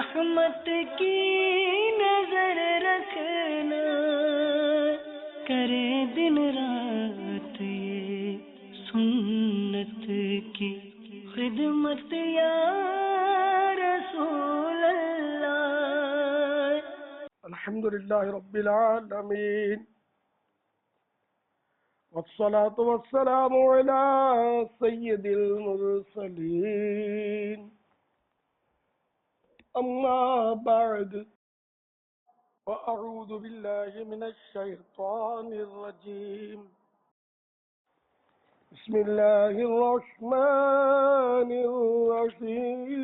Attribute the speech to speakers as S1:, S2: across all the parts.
S1: رحمت کی نظر رکھنا، کرے دن رات یہ سنت کی خدمت یا رسول اللہ۔
S2: الحمدللہ رب العالمین، والصلاة والسلام على سید المرسلین، اما بعد، واعوذ باللہ من الشیطان الرجیم، بسم اللہ الرحمن الرحیم،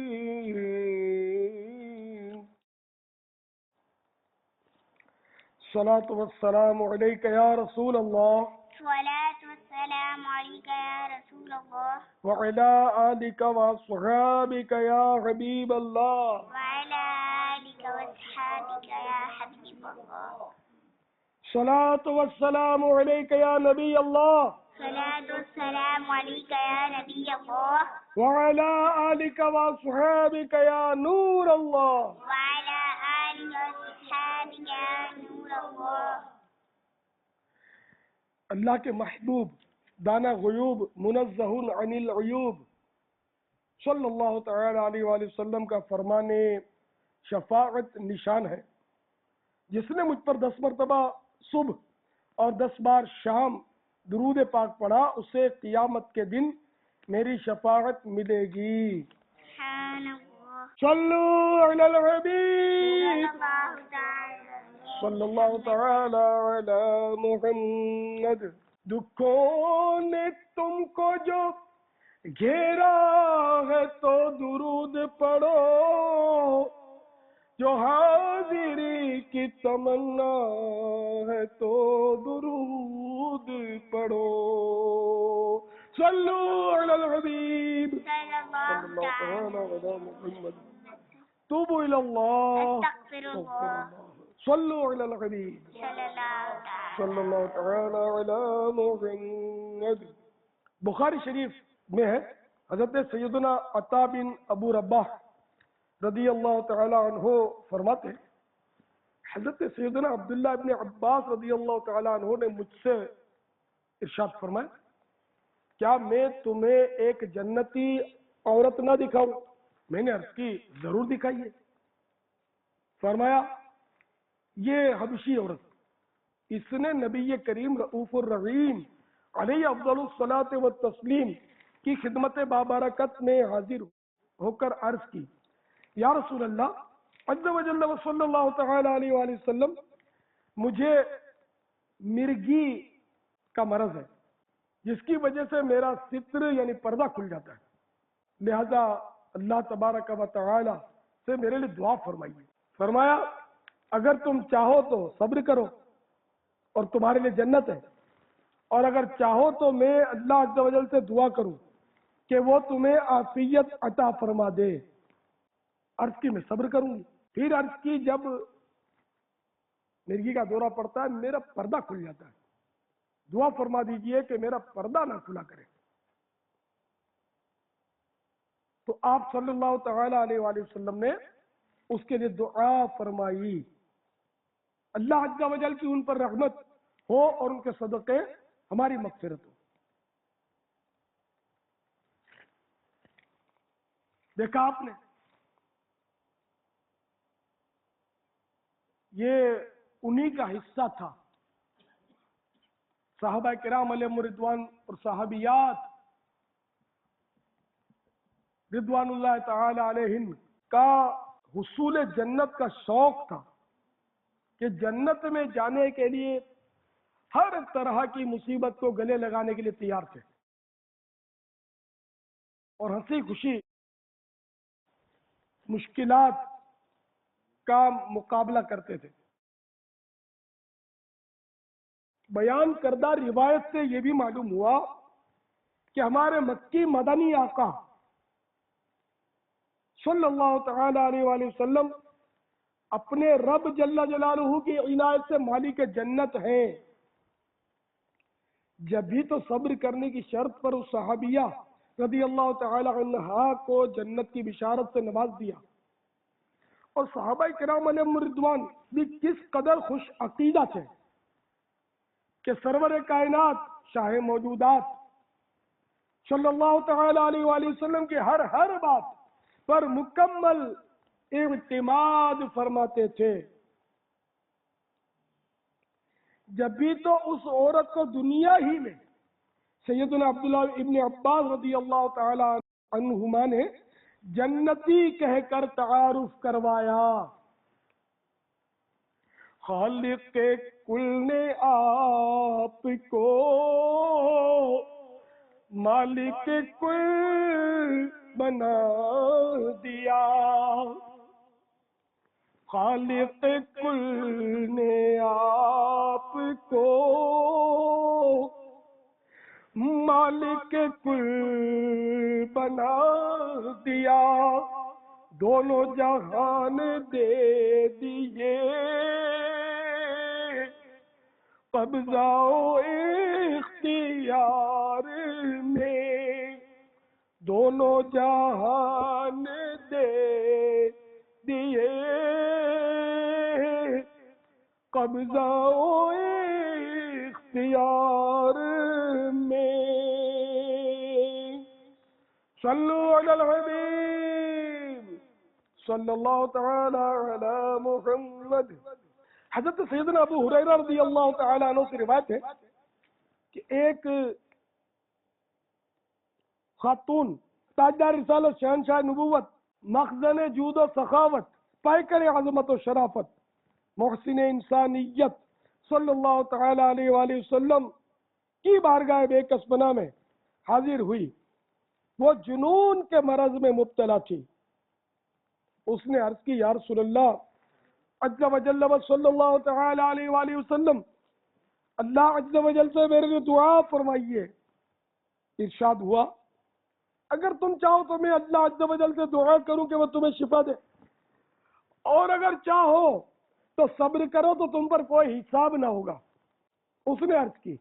S2: الصلاة والسلام علیک یا رسول اللہ،
S3: الصلاة والسلام عليك يا رسول الله،
S2: وعلى آلك وصحابك يا حبيب الله،
S3: وعلى آلك وأصحابك يا حبيب الله،
S2: صلاة والسلام عليك يا نبي الله،
S3: صلاة والسلام عليك يا نبي الله،
S2: وعلى آلك وصحابك يا نور الله،
S3: وعلى آلك وأصحابك يا نور الله۔
S2: اللہ کے محبوب دانا غیوب منزہ عن العیوب صلی اللہ تعالی علیہ وآلہ وسلم کا فرمان شفاعت نشان ہے، جس نے مجھ پر 10 مرتبہ صبح اور 10 بار شام درود پاک پڑھا، اسے قیامت کے دن میری شفاعت ملے گی۔
S3: سبحان اللہ،
S2: صلو علی الحبیب صلی اللہ تعالی علی محمد۔ دکھوں نے تم کو جو گھیرا ہے تو درود پڑھو، جو حاضری کی تمنا ہے تو درود پڑھو۔ صلو علی الحبیب
S3: صلی اللہ
S2: تعالی علی محمد۔ توبوا الی اللہ،
S3: استغفر اللہ،
S2: صلو علی الحبیب صلی اللہ تعالی علی محمد۔ بخاری شریف میں ہے، حضرت سیدنا عطا بن ابو رباح رضی اللہ تعالی عنہ فرماتے ہیں، حضرت سیدنا عبداللہ ابن عباس رضی اللہ تعالی عنہ نے مجھ سے ارشاد فرمایا، کیا میں تمہیں ایک جنتی عورت نہ دکھاؤں؟ میں نے عرض کی ضرور دکھائیے۔ فرمایا یہ حبشی عورت، اس نے نبی کریم رؤوف الرحیم علیہ افضل الصلاۃ والتسلیم کی خدمت بابرکت میں حاضر ہو کر عرض کی، یا رسول اللہ عز و جل و صلی اللہ تعالی علیہ وآلہ وسلم، مجھے مرگی کا مرض ہے، جس کی وجہ سے میرا ستر یعنی پردہ کھل جاتا ہے، لہذا اللہ تبارک و تعالی سے میرے لیے دعا فرمائیے۔ فرمایا اگر تم چاہو تو صبر کرو اور تمہارے لیے جنت ہے، اور اگر چاہو تو میں اللہ عز و جل سے دعا کروں کہ وہ تمہیں عافیت عطا فرما دے۔ عرض کی میں صبر کروں گی۔ پھر عرض کی جب مرگی کا دورہ پڑتا ہے میرا پردہ کھل جاتا ہے، دعا فرما دیجئے کہ میرا پردہ نہ کھلا کرے۔ تو آپ صلی اللہ تعالی علیہ وآلہ وسلم نے اس کے لیے دعا فرمائی، اللہ عز و جل کی ان پر رحمت ہو اور ان کے صدقے ہماری مغفرت ہو۔ دیکھا آپ نے، یہ انہی کا حصہ تھا، صحابہ کرام علیہم رضوان اور صحابیات رضوان اللہ تعالی علیہم کا حصول جنت کا شوق تھا کہ جنت میں جانے کے لیے ہر طرح کی مصیبت کو گلے لگانے کے لیے تیار تھے، اور ہنسی خوشی مشکلات کا مقابلہ کرتے تھے۔ بیان کردہ روایت سے یہ بھی معلوم ہوا کہ ہمارے مکی مدنی آقا صلی اللہ تعالی علیہ وآلہ وسلم اپنے رب جل جلالہ کی عنایت سے مالک جنت ہیں، جب بھی تو صبر کرنے کی شرط پر اس صحابیہ رضی اللہ تعالی عنہا کو جنت کی بشارت سے نواز دیا، اور صحابہ کرام علیہم رضوان بھی کس قدر خوش عقیدہ تھے کہ سرور کائنات شاہ موجودات صلی اللہ تعالی علیہ وآلہ وسلم کی ہر بات پر مکمل اعتماد فرماتے تھے. جب بھی تو اس عورت کو دنیا ہی میں سیدنا عبداللہ ابن عباس رضی اللہ تعالی عنہما نے جنتی کہہ کر تعارف کروایا. خالق کل نے آپ کو مالک کل بنا دیا. خالق کل نے آپ کو مالک کل بنا دیا. دونوں جہان دے دیے قبضہ و اختیار میں. دونوں جہان دے دیے قبضہ و اختیار میں. صلو علی الحبیب صلی اللہ تعالی علی محمد. حضرت سیدنا ابو ہریرہ رضی اللہ تعالی عنہ سے روایت ہے کہ ایک خاتون تاجدار رسالت شہنشاہ نبوت مخزن جود و سخاوت پیکر عظمت و شرافت محسن انسانیت صلی اللہ تعالی علیہ وآلہ وسلم کی بارگاہ بے کسبنا میں حاضر ہوئی. وہ جنون کے مرض میں مبتلا تھی. اس نے عرض کی یا رسول اللہ عز و جل و صلی اللہ تعالی علیہ وآلہ وسلم اللہ عز و جل سے میرے لیے دعا فرمائیے. ارشاد ہوا اگر تم چاہو تو میں اللہ عز و جل سے دعا کروں کہ وہ تمہیں شفا دے، اور اگر چاہو تو صبر کرو تو تم پر کوئی حساب نہ ہوگا. اس نے عرض کی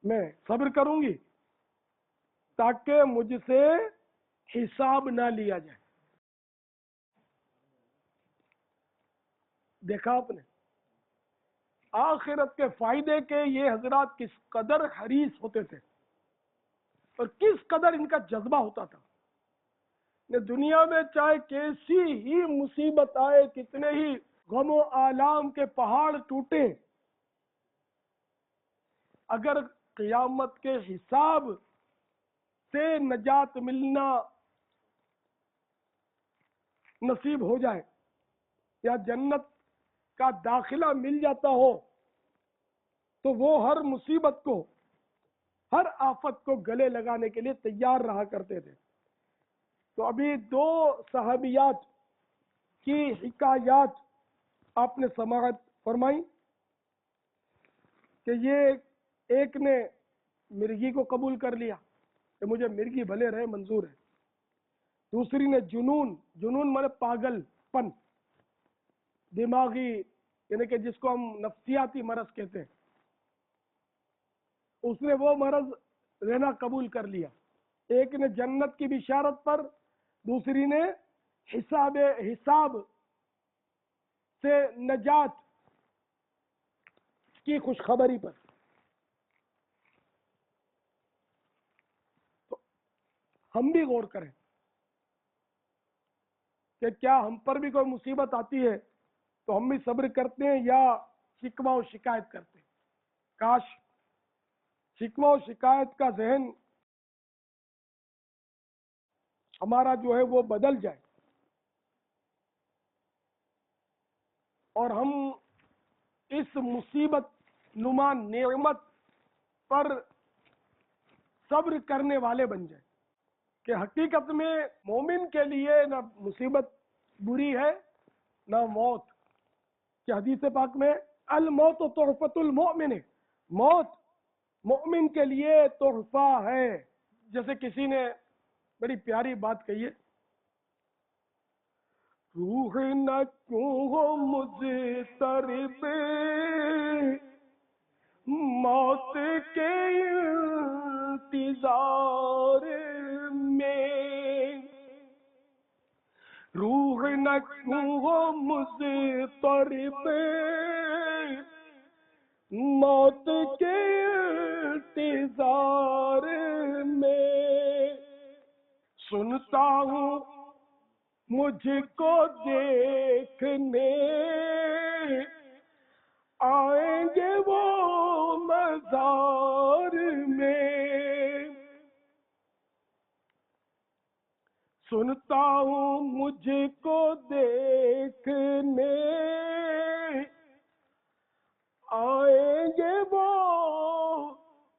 S2: میں صبر کروں گی تاکہ مجھ سے حساب نہ لیا جائے. دیکھا آپ نے آخرت کے فائدے کے یہ حضرات کس قدر حریص ہوتے تھے اور کس قدر ان کا جذبہ ہوتا تھا. دنیا میں چاہے کیسی ہی مصیبت آئے، کتنے ہی غم و آلام کے پہاڑ ٹوٹے، اگر قیامت کے حساب سے نجات ملنا نصیب ہو جائے یا جنت کا داخلہ مل جاتا ہو تو وہ ہر مصیبت کو، ہر آفت کو گلے لگانے کے لیے تیار رہا کرتے تھے. تو ابھی دو صحابیات کی حکایات آپ نے سماعت فرمائی کہ یہ ایک نے مرغی کو قبول کر لیا کہ مجھے مرغی بھلے رہے منظور ہے. دوسری نے جنون مانے پاگل پن، دماغی، یعنی کہ جس کو ہم نفسیاتی مرض کہتے ہیں، اس نے وہ مرض رہنا قبول کر لیا. ایک نے جنت کی بشارت پر، دوسری نے حساب سے نجات کی خوشخبری پر. تو ہم بھی غور کریں کہ کیا ہم پر بھی کوئی مصیبت آتی ہے تو ہم بھی صبر کرتے ہیں یا شکوہ و شکایت کرتے ہیں. کاش شکوہ و شکایت کا ذہن ہمارا جو ہے وہ بدل جائے اور ہم اس مصیبت نما نعمت پر صبر کرنے والے بن جائیں کہ حقیقت میں مومن کے لیے نہ مصیبت بری ہے نہ موت. کہ حدیث پاک میں الموت تحفۃ المؤمن، موت مومن کے لیے تحفہ ہے. جیسے کسی نے بڑی پیاری بات کہی ہے، روح نہ کیوں ہو مضطرب موت کے انتظار میں، روح نہ ہو مضطرب موت کے انتظار میں، سنتا ہوں مجھ کو دیکھنے آئیں گے وہ مزار میں، سنتا ہوں مجھ کو دیکھنے آئیں گے وہ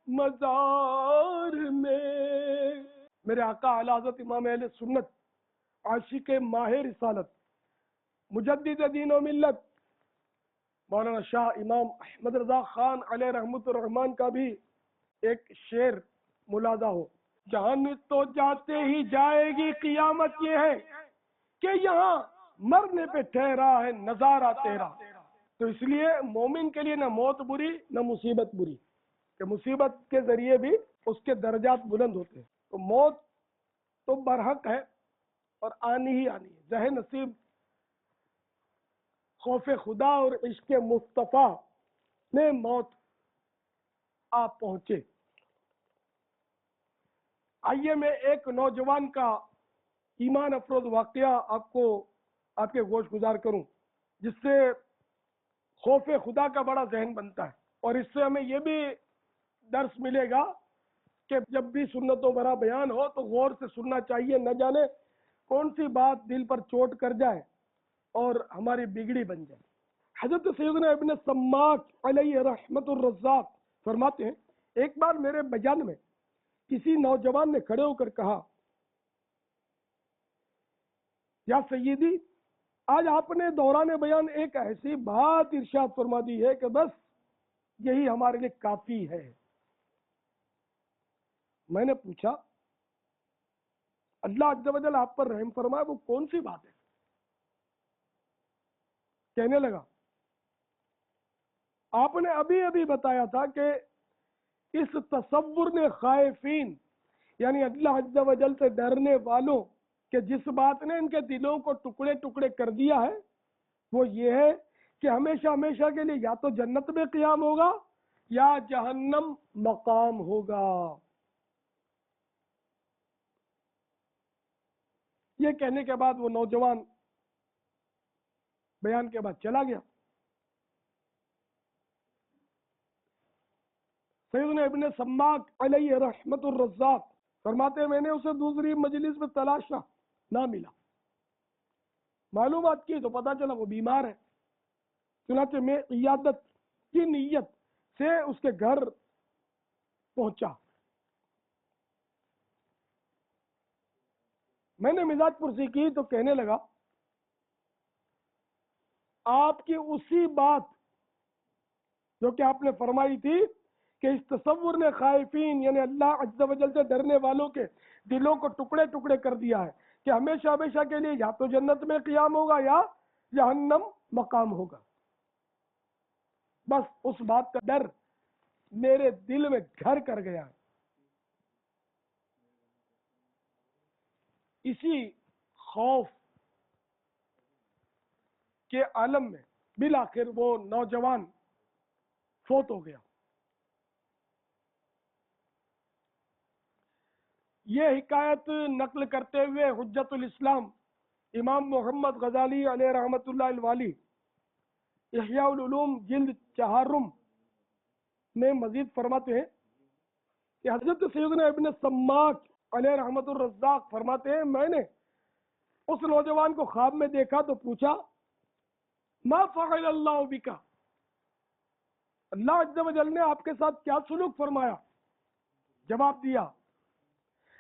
S2: مزار میں۔ میرے آقا اعلی حضرت امام اہل سنت عاشق ماہ رسالت مجدد دین و ملت مولانا شاہ امام احمد رضا خان علیہ رحمت الرحمان کا بھی ایک شعر ملاحظہ ہو، جان تو جاتے ہی جائے گی قیامت یہ ہے کہ یہاں مرنے پہ ٹھہرا ہے نظارہ تیرا۔ تو اس لیے مومن کے لیے نہ موت بری نہ مصیبت بری، کہ مصیبت کے ذریعے بھی اس کے درجات بلند ہوتے ہیں۔ تو موت تو برحق ہے اور آنی ہی آنی ہے، ذہن نصیب خوف خدا اور عشق مصطفیٰ میں موت آپ پہنچے۔ آئیے میں ایک نوجوان کا ایمان افروز واقعہ آپ کے گوش گزار کروں، جس سے خوف خدا کا بڑا ذہن بنتا ہے، اور اس سے ہمیں یہ بھی درس ملے گا کہ جب بھی سنت و برا بیان ہو تو غور سے سننا چاہیے، نہ جانے کون سی بات دل پر چوٹ کر جائے اور ہماری بگڑی بن جائے۔ حضرت سیدنا ابن سماک علیہ رحمت الرزاق فرماتے ہیں، ایک بار میرے بیان میں کسی نوجوان نے کھڑے ہو کر کہا، یا سیدی، آج آپ نے دوران بیان ایک ایسی بات ارشاد فرما دی ہے کہ بس یہی ہمارے لیے کافی ہے۔ میں نے پوچھا، اللہ عز و جل آپ پر رحم فرمائے، وہ کون سی بات ہے؟ کہنے لگا، آپ نے ابھی بتایا تھا کہ اس تصور نے خائفین یعنی اللہ عز و جل سے ڈرنے والوں کہ جس بات نے ان کے دلوں کو ٹکڑے ٹکڑے کر دیا ہے وہ یہ ہے کہ ہمیشہ ہمیشہ کے لیے یا تو جنت میں قیام ہوگا یا جہنم مقام ہوگا۔ یہ کہنے کے بعد وہ نوجوان بیان کے بعد چلا گیا۔ سیدنا ابن سماک علیہ رحمت الرزاق فرماتے ہیں، میں نے اسے دوسری مجلس میں تلاشا، نہ ملا، معلومات کی تو پتا چلا وہ بیمار ہے۔ چنانچہ میں عیادت کی نیت سے اس کے گھر پہنچا۔ میں نے مزاج پرسی کی تو کہنے لگا، آپ کی اسی بات جو کہ آپ نے فرمائی تھی کہ اس تصور نے خائفین یعنی اللہ عز و جل سے ڈرنے والوں کے دلوں کو ٹکڑے ٹکڑے کر دیا ہے کہ ہمیشہ ہمیشہ کے لیے یا تو جنت میں قیام ہوگا یا جہنم مقام ہوگا۔ بس اس بات کا ڈر میرے دل میں گھر کر گیا ہے۔ اسی خوف کے عالم میں بالآخر وہ نوجوان فوت ہو گیا۔ یہ حکایت نقل کرتے ہوئے حجت الاسلام امام محمد غزالی علیہ رحمت اللہ الوالی احیاء العلوم جلد 4 میں مزید فرماتے ہیں کہ حضرت سیدنا ابن سماک علیہ رحمت الرزاق فرماتے ہیں، میں نے اس نوجوان کو خواب میں دیکھا تو پوچھا، ما فعل اللہ بکا، اللہ عز و جل نے آپ کے ساتھ کیا سلوک فرمایا؟ جواب دیا،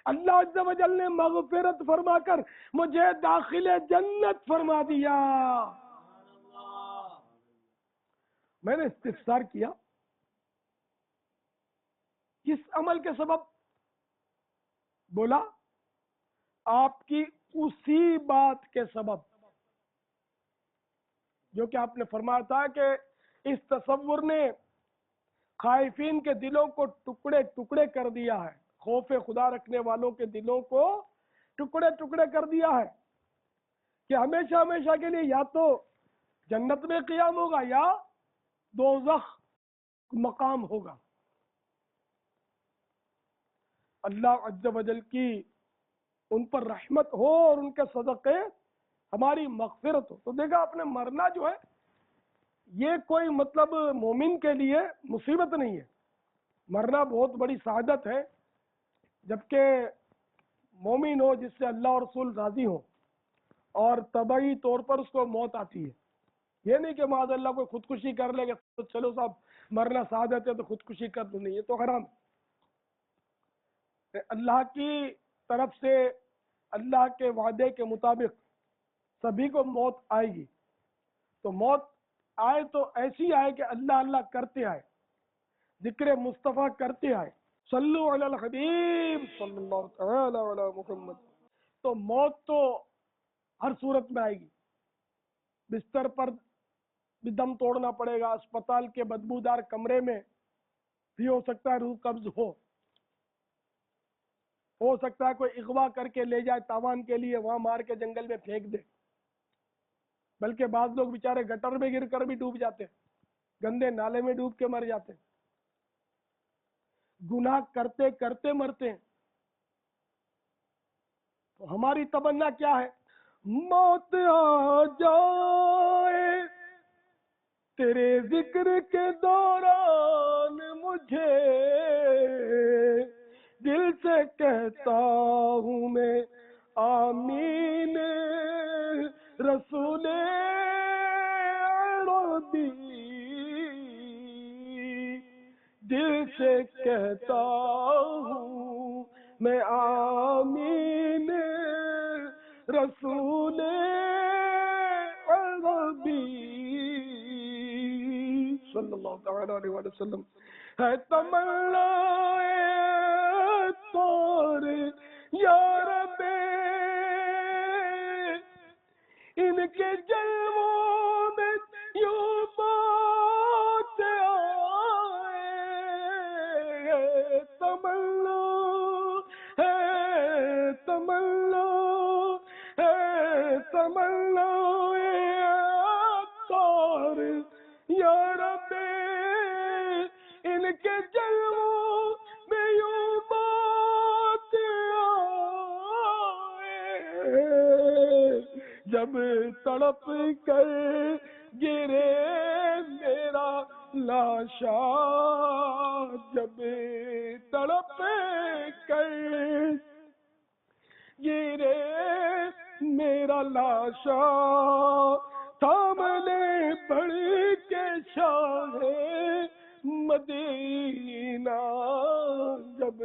S2: اللہ عز و جل نے مغفرت فرما کر مجھے داخل جنت فرما دیا۔ میں نے استفسار کیا، کس عمل کے سبب؟ بولا، آپ کی اسی بات کے سبب جو کہ آپ نے فرمایا تھا کہ اس تصور نے خائفین کے دلوں کو ٹکڑے ٹکڑے کر دیا ہے، خوف خدا رکھنے والوں کے دلوں کو ٹکڑے ٹکڑے کر دیا ہے۔ کہ ہمیشہ ہمیشہ کے لیے یا تو جنت میں قیام ہوگا یا دوزخ مقام ہوگا. اللہ عز و جل کی ان پر رحمت ہو اور ان کے صدقے ہماری مغفرت ہو. تو دیکھا آپ نے مرنا جو ہے یہ کوئی مطلب مومن کے لیے مصیبت نہیں ہے. مرنا بہت بڑی سعادت ہے. جبکہ مومن ہو جس سے اللہ اور رسول راضی ہوں اور طبعی طور پر اس کو موت آتی ہے. یہ نہیں کہ معاذ اللہ کوئی خودکشی کر لے گا تو چلو صاحب مرنا سعادت ہے تو خودکشی کر دوں. نہیں، یہ تو حرام. اللہ کی طرف سے اللہ کے وعدے کے مطابق سبھی کو موت آئے گی. تو موت آئے تو ایسی آئے کہ اللہ اللہ کرتے آئے، ذکر مصطفیٰ کرتے آئے. صلو علی الحبیب صلی اللہ تعالی علی محمد. تو موت تو ہر صورت میں آئے گی. بستر پر بھی دم توڑنا پڑے گا، اسپتال کے بدبودار کمرے میں بھی ہو سکتا ہے روح قبض ہو سکتا ہے کوئی اغوا کر کے لے جائے تاوان کے لیے، وہاں مار کے جنگل میں پھینک دے. بلکہ بعض لوگ بیچارے گٹر میں گر کر بھی ڈوب جاتے ہیں، گندے نالے میں ڈوب کے مر جاتے ہیں، گناہ کرتے کرتے مرتے ہیں. تو ہماری تمنا کیا ہے؟ موت آ جائے تیرے ذکر کے دوران مجھے، دل سے کہتا ہوں میں آمین رسول عربی، دل سے کہتا ہوں میں آمین رسول عربی صلی اللہ تعالی علیہ وسلم. ہے تمنا طور یا رب ان کے جلووں میں یوں بات آئے، تمنا ہے تمنا ہے تمنا طور یا رب ان کے جلووں میں یوں بات آئے، جب تڑپ کر گرے میرا لاشا، جب تڑپ کر گرے میرا لاشا، تھام لے بڑھ کے شاہ مدینہ، جب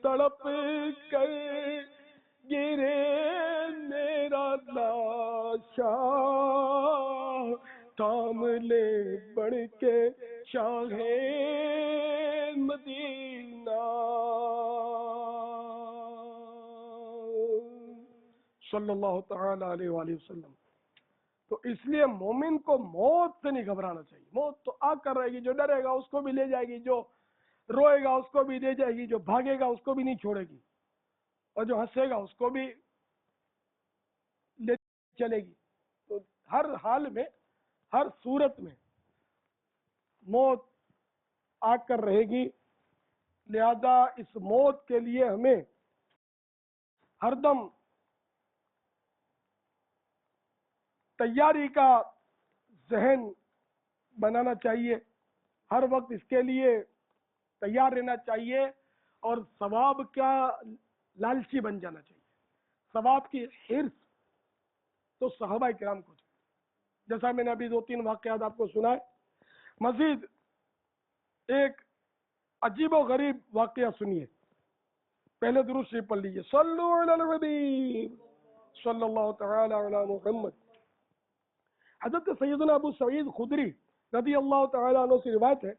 S2: تڑپ کر گرے میرا لاشا، تھام لے بڑھ کے شاہ مدینہ صلی اللہ تعالی علیہ وآلہ وسلم. تو اس لیے مومن کو موت سے نہیں گھبرانا چاہیے. موت تو آ کر رہے گی، جو ڈرے گا اس کو بھی لے جائے گی، جو روئے گا اس کو بھی لے جائے گی، جو بھاگے گا اس کو بھی نہیں چھوڑے گی، اور جو ہنسے گا اس کو بھی لے چلے گی. تو ہر حال میں ہر صورت میں موت آ کر رہے گی. لہذا اس موت کے لیے ہمیں ہر دم تیاری کا ذہن بنانا چاہیے، ہر وقت اس کے لیے تیار رہنا چاہیے، اور ثواب کا لالچی بن جانا چاہیے. ثواب کی حرص تو صحابہ کرام کو تھی، جیسا میں نے ابھی 2-3 واقعات آپ کو سنائے. مزید ایک عجیب و غریب واقعہ سنیے. پہلے درود شریف پڑھ لیجیے. صلو علی الحبیب صلی اللہ تعالی علی محمد. حضرت سیدنا ابو سعید خدری رضی اللہ تعالی عنہ سے روایت ہے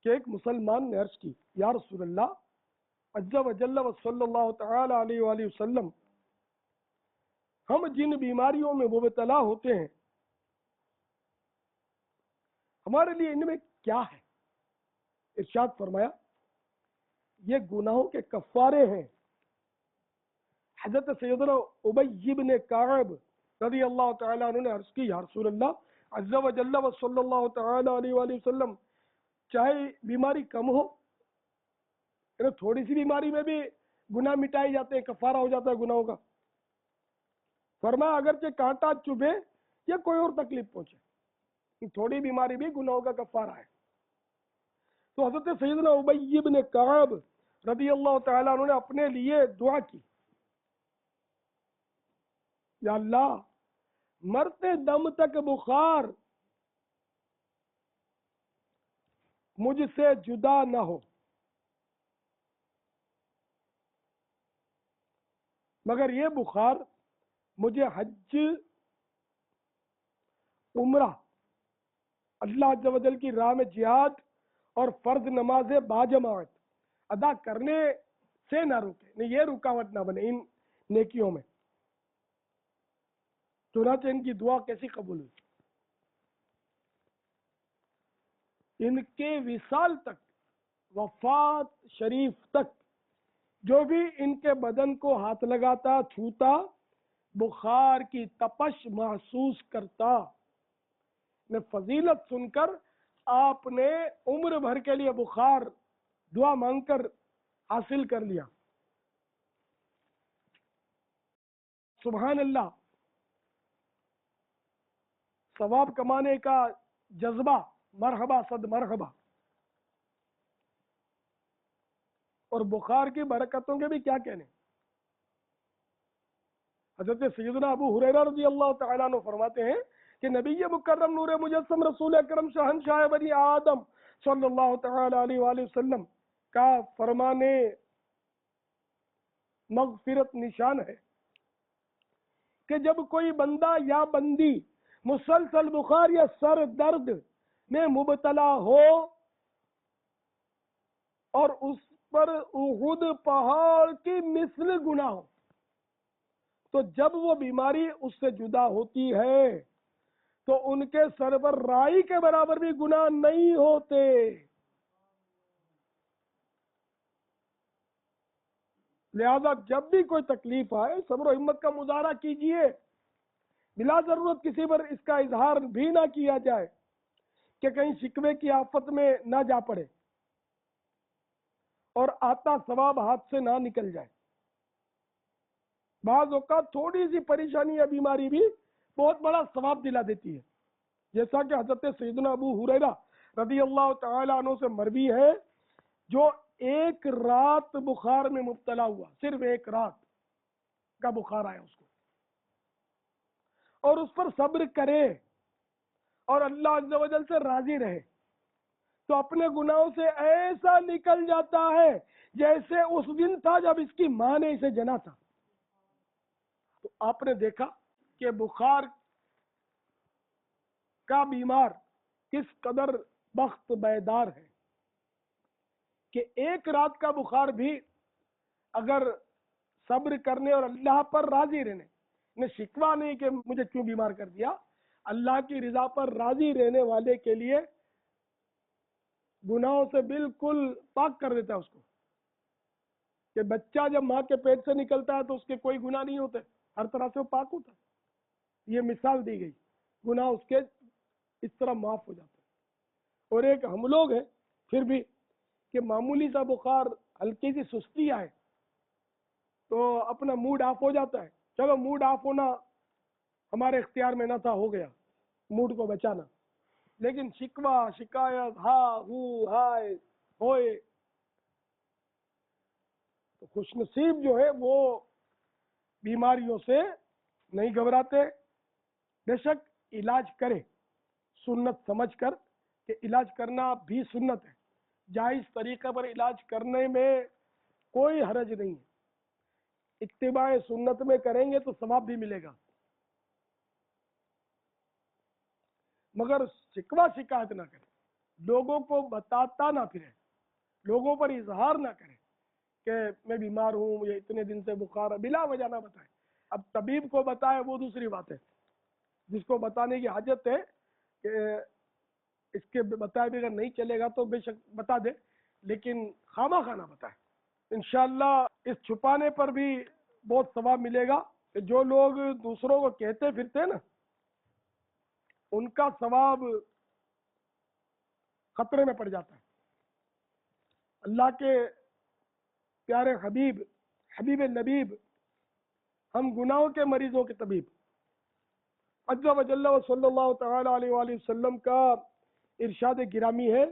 S2: کہ ایک مسلمان نے عرض کی، یا رسول اللہ عز و جل و صلی اللہ تعالی علیہ وآلہ وسلم، ہم جن بیماریوں میں مبتلا ہوتے ہیں ہمارے لیے ان میں کیا ہے؟ ارشاد فرمایا، یہ گناہوں کے کفارے ہیں. حضرت سیدنا ابی بن کعب رضی اللہ تعالیٰ عنہ نے عرض کی یا رسول اللہ عز و جل و صلی اللہ تعالیٰ علیہ وآلہ وسلم چاہے بیماری کم ہو، تھوڑی سی بیماری میں بھی گناہ مٹائے جاتے ہیں، کفارہ ہو جاتا ہے گناہوں کا. فرمایا اگرچہ کانٹا چبھے یا کوئی اور تکلیف پہنچے، تھوڑی بیماری بھی گناہوں کا کفارہ ہے. تو حضرت سیدنا ابی بن کعب رضی اللہ تعالیٰ عنہ نے اپنے لیے دعا کی، یا اللہ مرتے دم تک بخار مجھ سے جدا نہ ہو، مگر یہ بخار مجھے حج عمرہ، اللہ عز و جل کی راہ میں جہاد اور فرض نماز باجماعت ادا کرنے سے نہ روکے، نہیں یہ رکاوٹ نہ بنے ان نیکیوں میں. چنانچہ ان کی دعا کیسی قبول ہوئی؟ ان کے وصال تک، وفات شریف تک، جو بھی ان کے بدن کو ہاتھ لگاتا، چھوتا، بخار کی تپش محسوس کرتا. نے فضیلت سن کر آپ نے عمر بھر کے لیے بخار دعا مانگ کر حاصل کر لیا. سبحان اللہ. ثواب کمانے کا جذبہ، مرحبا صد مرحبا. اور بخار کی برکتوں کے بھی کیا کہنے. حضرت سیدنا ابو ہریرہ رضی اللہ تعالیٰ عنہ فرماتے ہیں کہ نبی مکرم نور مجسم رسول اکرم شہنشاہ بنی آدم صلی اللہ تعالیٰ علیہ وآلہ وسلم کا فرمانے مغفرت نشان ہے کہ جب کوئی بندہ یا بندی مسلسل بخار یا سر درد میں مبتلا ہو اور اس پر احد پہاڑ کی مثل گناہ ہو، تو جب وہ بیماری اس سے جدا ہوتی ہے تو ان کے سر پر رائی کے برابر بھی گناہ نہیں ہوتے. لہذا جب بھی کوئی تکلیف آئے صبر و ہمت کا مظاہرہ کیجئے، بلا ضرورت کسی پر اس کا اظہار بھی نہ کیا جائے کہ کہیں شکوے کی آفت میں نہ جا پڑے اور آتا ثواب ہاتھ سے نہ نکل جائے. بعض اوقات تھوڑی سی پریشانی یا بیماری بھی بہت بڑا ثواب دلا دیتی ہے، جیسا کہ حضرت سیدنا ابو ہریرہ رضی اللہ تعالیٰ عنہ سے مروی ہے، جو ایک رات بخار میں مبتلا ہوا، صرف ایک رات کا بخار آیا اس کو، اور اس پر صبر کرے اور اللہ عز و جل سے راضی رہے تو اپنے گناہوں سے ایسا نکل جاتا ہے جیسے اس دن تھا جب اس کی ماں نے اسے جنا تھا. تو آپ نے دیکھا کہ بخار کا بیمار کس قدر بخت بیدار ہے کہ ایک رات کا بخار بھی اگر صبر کرنے اور اللہ پر راضی رہنے، نے شکوہ نہیں کہ مجھے کیوں بیمار کر دیا، اللہ کی رضا پر راضی رہنے والے کے لیے گناہوں سے بالکل پاک کر دیتا ہے اس کو. کہ بچہ جب ماں کے پیٹ سے نکلتا ہے تو اس کے کوئی گناہ نہیں ہوتے، ہر طرح سے وہ پاک ہوتا ہے. یہ مثال دی گئی، گناہ اس کے اس طرح معاف ہو جاتے ہیں. اور ایک ہم لوگ ہیں پھر بھی کہ معمولی سا بخار، ہلکی سی سستی آئے تو اپنا موڈ آف ہو جاتا ہے. چلو موڈ آف ہونا ہمارے اختیار میں نہ تھا، ہو گیا، موڈ کو بچانا. لیکن شکوہ، شکایت، ہا ہو ہائے ہوئے، تو خوش نصیب جو ہے وہ بیماریوں سے نہیں گھبراتے. بے شک علاج کرے سنت سمجھ کر، کہ علاج کرنا بھی سنت ہے، جائز طریقہ پر علاج کرنے میں کوئی حرج نہیں ہے. اتباع سنت میں کریں گے تو ثواب بھی ملے گا. مگر شکوہ شکایت نہ کرے، لوگوں کو بتاتا نہ پھرے، لوگوں پر اظہار نہ کرے کہ میں بیمار ہوں، مجھے اتنے دن سے بخار ہے، بلا وجہ نہ بتائے. اب طبیب کو بتائے وہ دوسری بات ہے، جس کو بتانے کی حاجت ہے کہ اس کے بتائے بغیر نہیں چلے گا تو بے شک بتا دے، لیکن خامہ خانہ بتائے. انشاءاللہ اس چھپانے پر بھی بہت ثواب ملے گا. کہ جو لوگ دوسروں کو کہتے پھرتے ہیں نا، ان کا ثواب خطرے میں پڑ جاتا ہے۔ اللہ کے پیارے حبیب، حبیب نبیب، ہم گناہوں کے مریضوں کے طبیب، عز و جل و صلی اللہ تعالی علیہ وآلہ وسلم کا ارشاد گرامی ہے،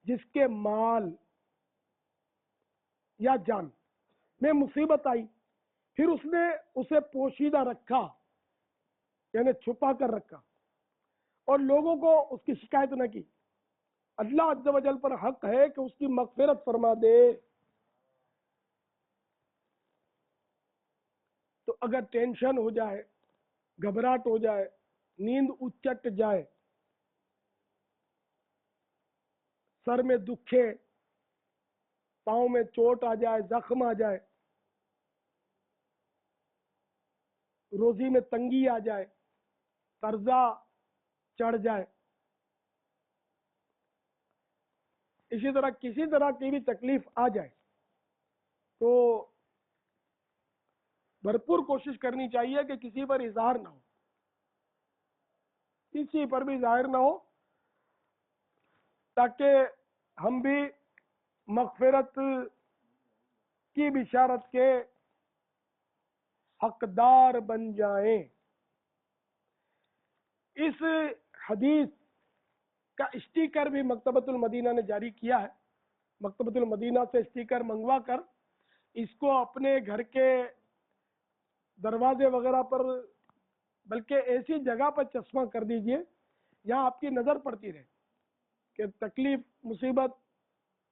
S2: جس کے مال یا جان میں مصیبت آئی، پھر اس نے اسے پوشیدہ رکھا، یعنی چھپا کر رکھا، اور لوگوں کو اس کی شکایت نہ کی، اللہ عز و جل پر حق ہے کہ اس کی مغفرت فرما دے۔ تو اگر ٹینشن ہو جائے، گھبراہٹ ہو جائے، نیند اچٹ جائے، سر میں دکھے، پاؤں میں چوٹ آ جائے، زخم آ جائے، روزی میں تنگی آ جائے، قرضہ چڑھ جائے، اسی طرح کسی طرح کی بھی تکلیف آ جائے، تو بھرپور کوشش کرنی چاہیے کہ کسی پر اظہار نہ ہو، کسی پر بھی ظاہر نہ ہو، تاکہ ہم بھی مغفرت کی بشارت کے حقدار بن جائیں۔ اس حدیث کا اسٹیکر بھی مکتبۃ المدینہ نے جاری کیا ہے۔ مکتبۃ المدینہ سے اسٹیکر منگوا کر اس کو اپنے گھر کے دروازے وغیرہ پر، بلکہ ایسی جگہ پر چسپاں کر دیجئے جہاں آپ کی نظر پڑتی رہے، کہ تکلیف مصیبت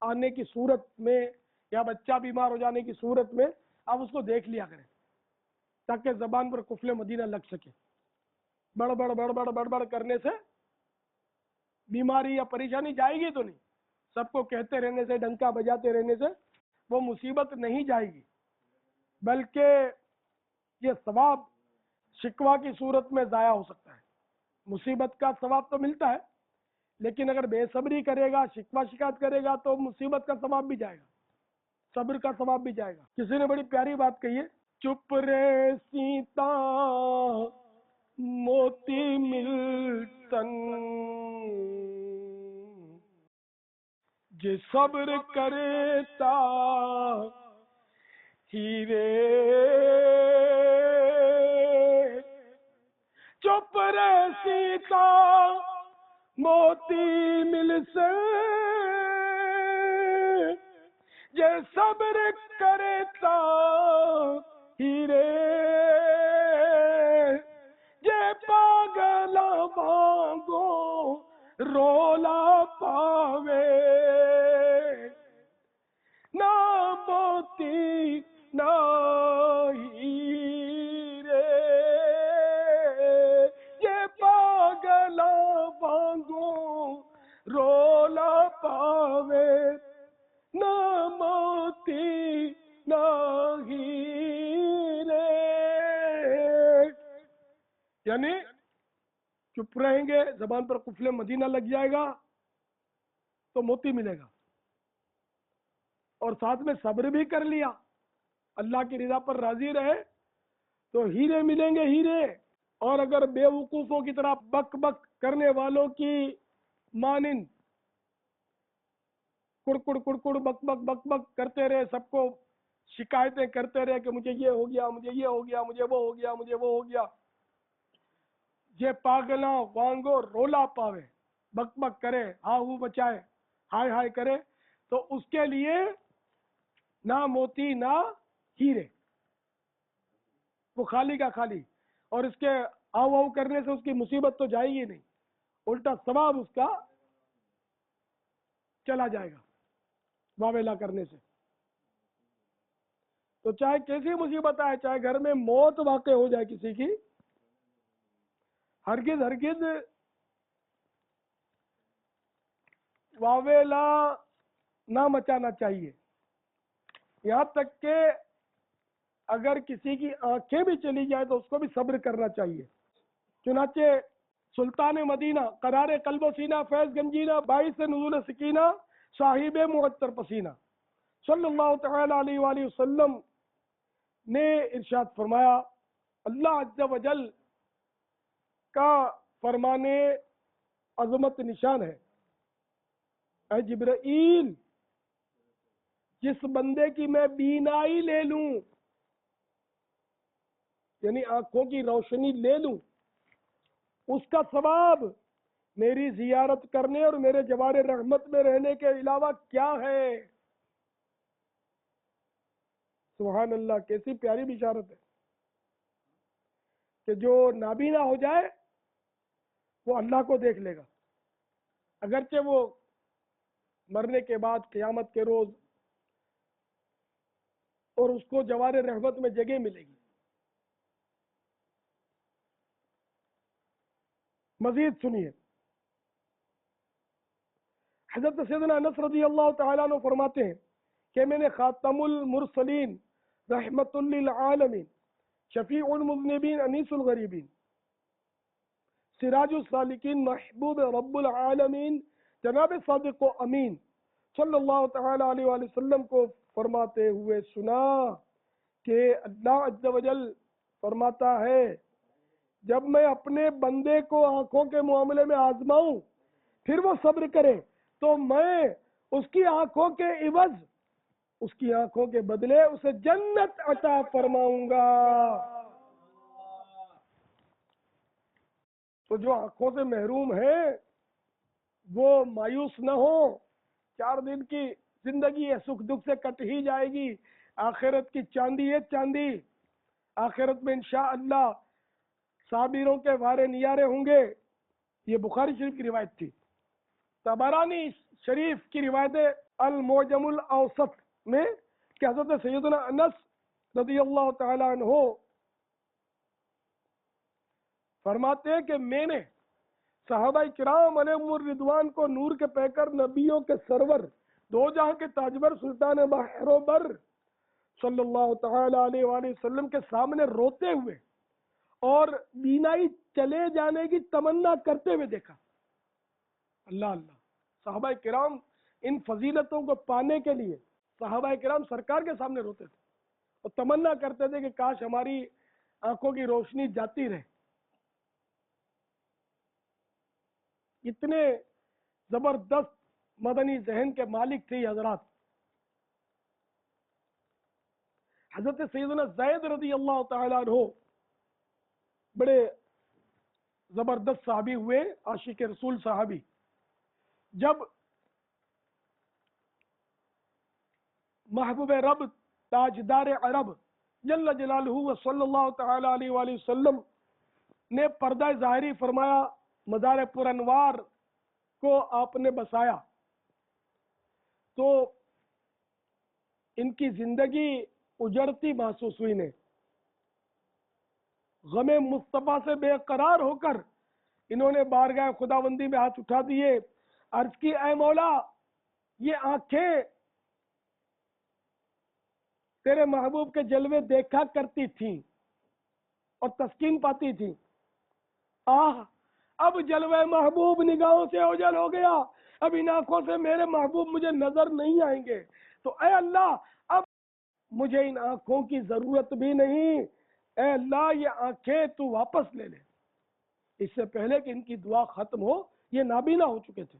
S2: آنے کی صورت میں یا بچہ بیمار ہو جانے کی صورت میں آپ اس کو دیکھ لیا کریں، تاکہ زبان پر قفل مدینہ لگ سکے۔ بڑبڑ کرنے سے بیماری یا پریشانی جائے گی تو نہیں، سب کو کہتے رہنے سے، ڈنکا بجاتے رہنے سے وہ مصیبت نہیں جائے گی، بلکہ یہ ثواب شکوہ کی صورت میں ضائع ہو سکتا ہے۔ مصیبت کا ثواب تو ملتا ہے، لیکن اگر بے صبری کرے گا، شکوہ شکایت کرے گا، تو مصیبت کا ثواب بھی جائے گا، صبر کا ثواب بھی جائے گا۔ کسی نے بڑی پیاری بات کہی ہے، چپ رے سیتا موتی ملتن، جے صبر کرتا ہیرے، چپ رے سیتا موتی مل سے، جے صبر کرتا ہیرے، جے پاگلا وانگو رولا پاوے، نہ موتی نہ ہیرے، یہ پاگلا وانگو رولا پاوے، نہ موتی نہ ہیرے۔ یعنی چپ رہیں گے، زبان پر قفل مدینہ لگ جائے گا تو موتی ملے گا، اور ساتھ میں صبر بھی کر لیا، اللہ کی رضا پر راضی رہے تو ہیرے ملیں گے، ہیرے۔ اور اگر بے وقوفوں کی طرح بک بک کرنے والوں کی مانند کڑ بک بک کرتے رہے، سب کو شکایتیں کرتے رہے کہ مجھے یہ ہو گیا، مجھے یہ ہو گیا، مجھے وہ ہو گیا، مجھے وہ ہو گیا، یہ پاگلا وانگو رولا پاوے، بک بک کرے، ہاں ہو بچائے، ہائے ہائے کرے، تو اس کے لیے نہ موتی نہ ہیرے، وہ خالی کا خالی، اور اس کے آؤ آؤ کرنے سے اس کی مصیبت تو جائے گی نہیں، الٹا ثواب اس کا چلا جائے گا واویلا کرنے سے۔ تو چاہے کیسی مصیبت آئے، چاہے گھر میں موت واقع ہو جائے کسی کی، ہرگز ہرگز واویلا نہ مچانا چاہیے، یہاں تک کہ اگر کسی کی آنکھیں بھی چلی جائے تو اس کو بھی صبر کرنا چاہیے۔ چنانچہ سلطان مدینہ، قرار قلب و سینہ، فیض گنجینہ، باعث نزول سکینہ، صاحب معطر پسینہ، صلی اللہ تعالی علیہ وآلہ وسلم نے ارشاد فرمایا، اللہ عز و جل کا فرمانے عظمت نشان ہے، اے جبرائیل، جس بندے کی میں بینائی لے لوں، یعنی آنکھوں کی روشنی لے لوں، اس کا ثواب میری زیارت کرنے اور میرے جوار رحمت میں رہنے کے علاوہ کیا ہے؟ سبحان اللہ، کیسی پیاری بشارت ہے کہ جو نابینا ہو جائے وہ اللہ کو دیکھ لے گا، اگرچہ وہ مرنے کے بعد قیامت کے روز اور اس کو جوار رحمت میں جگہ ملے گی۔ مزید سنیے، حضرت سیدنا انس رضی اللہ تعالیٰ عنہ فرماتے ہیں کہ میں نے خاتم المرسلین، رحمت للعالمین، شفیع المذنبین، انیس الغریبین، سراج السالکین، محبوب رب العالمین، جناب صادق و امین صلی اللہ تعالیٰ علیہ وآلہ وسلم کو فرماتے ہوئے سنا کہ اللہ عز و جل فرماتا ہے، جب میں اپنے بندے کو آنکھوں کے معاملے میں آزماؤں پھر وہ صبر کرے تو میں اس کی آنکھوں کے عوض، اس کی آنکھوں کے بدلے اسے جنت عطا فرماؤں گا۔ تو جو آنکھوں سے محروم ہے وہ مایوس نہ ہو، 4 دن کی زندگی ہے، سکھ دکھ سے کٹ ہی جائے گی، آخرت کی چاندی ہے چاندی، آخرت میں انشاءاللہ صابروں کے وارے نیارے ہوں گے۔ یہ بخاری شریف کی روایت تھی۔ طبرانی شریف کی روایت المعجم الاوسط میں کہ حضرت سیدنا انس رضی اللہ تعالیٰ عنہ فرماتے ہیں کہ میں نے صحابہ کرام علیہم الرضوان کو نور کے پیکر، نبیوں کے سرور، دو جہاں کے تاجور، سلطان بحر و بر صلی اللہ تعالیٰ علیہ وآلہ وسلم کے سامنے روتے ہوئے اور بینائی چلے جانے کی تمنا کرتے ہوئے دیکھا۔ اللہ اللہ، صحابہ کرام ان فضیلتوں کو پانے کے لیے صحابہ کرام سرکار کے سامنے روتے تھے اور تمنا کرتے تھے کہ کاش ہماری آنکھوں کی روشنی جاتی رہے۔ اتنے زبردست مدنی ذہن کے مالک تھے یہ حضرات۔ حضرت سیدنا زید رضی اللہ تعالیٰ عنہ بڑے زبردست صحابی ہوئے، عاشق رسول صحابی۔ جب محبوب رب، تاجدار عرب جل جلالہ و صلی اللہ تعالیٰ علیہ وآلہ وسلم نے پردہ ظاہری فرمایا، مزار پر انوار کو آپ نے بسایا، تو ان کی زندگی اجڑتی محسوس ہوئی نے۔ غم مصطفیٰ سے بے قرار ہو کر انہوں نے بارگاہ خداوندی میں ہاتھ اٹھا دیے، عرض کی اے مولا، یہ آنکھیں تیرے محبوب کے جلوے دیکھا کرتی تھیں اور تسکین پاتی تھیں، اب جلوے محبوب نگاہوں سے اوجھل ہو گیا، اب ان آنکھوں سے میرے محبوب مجھے نظر نہیں آئیں گے، تو اے اللہ اب مجھے ان آنکھوں کی ضرورت بھی نہیں، اے اللہ یہ آنکھیں تو واپس لے لے۔ اس سے پہلے کہ ان کی دعا ختم ہو یہ نابینا ہو چکے تھے۔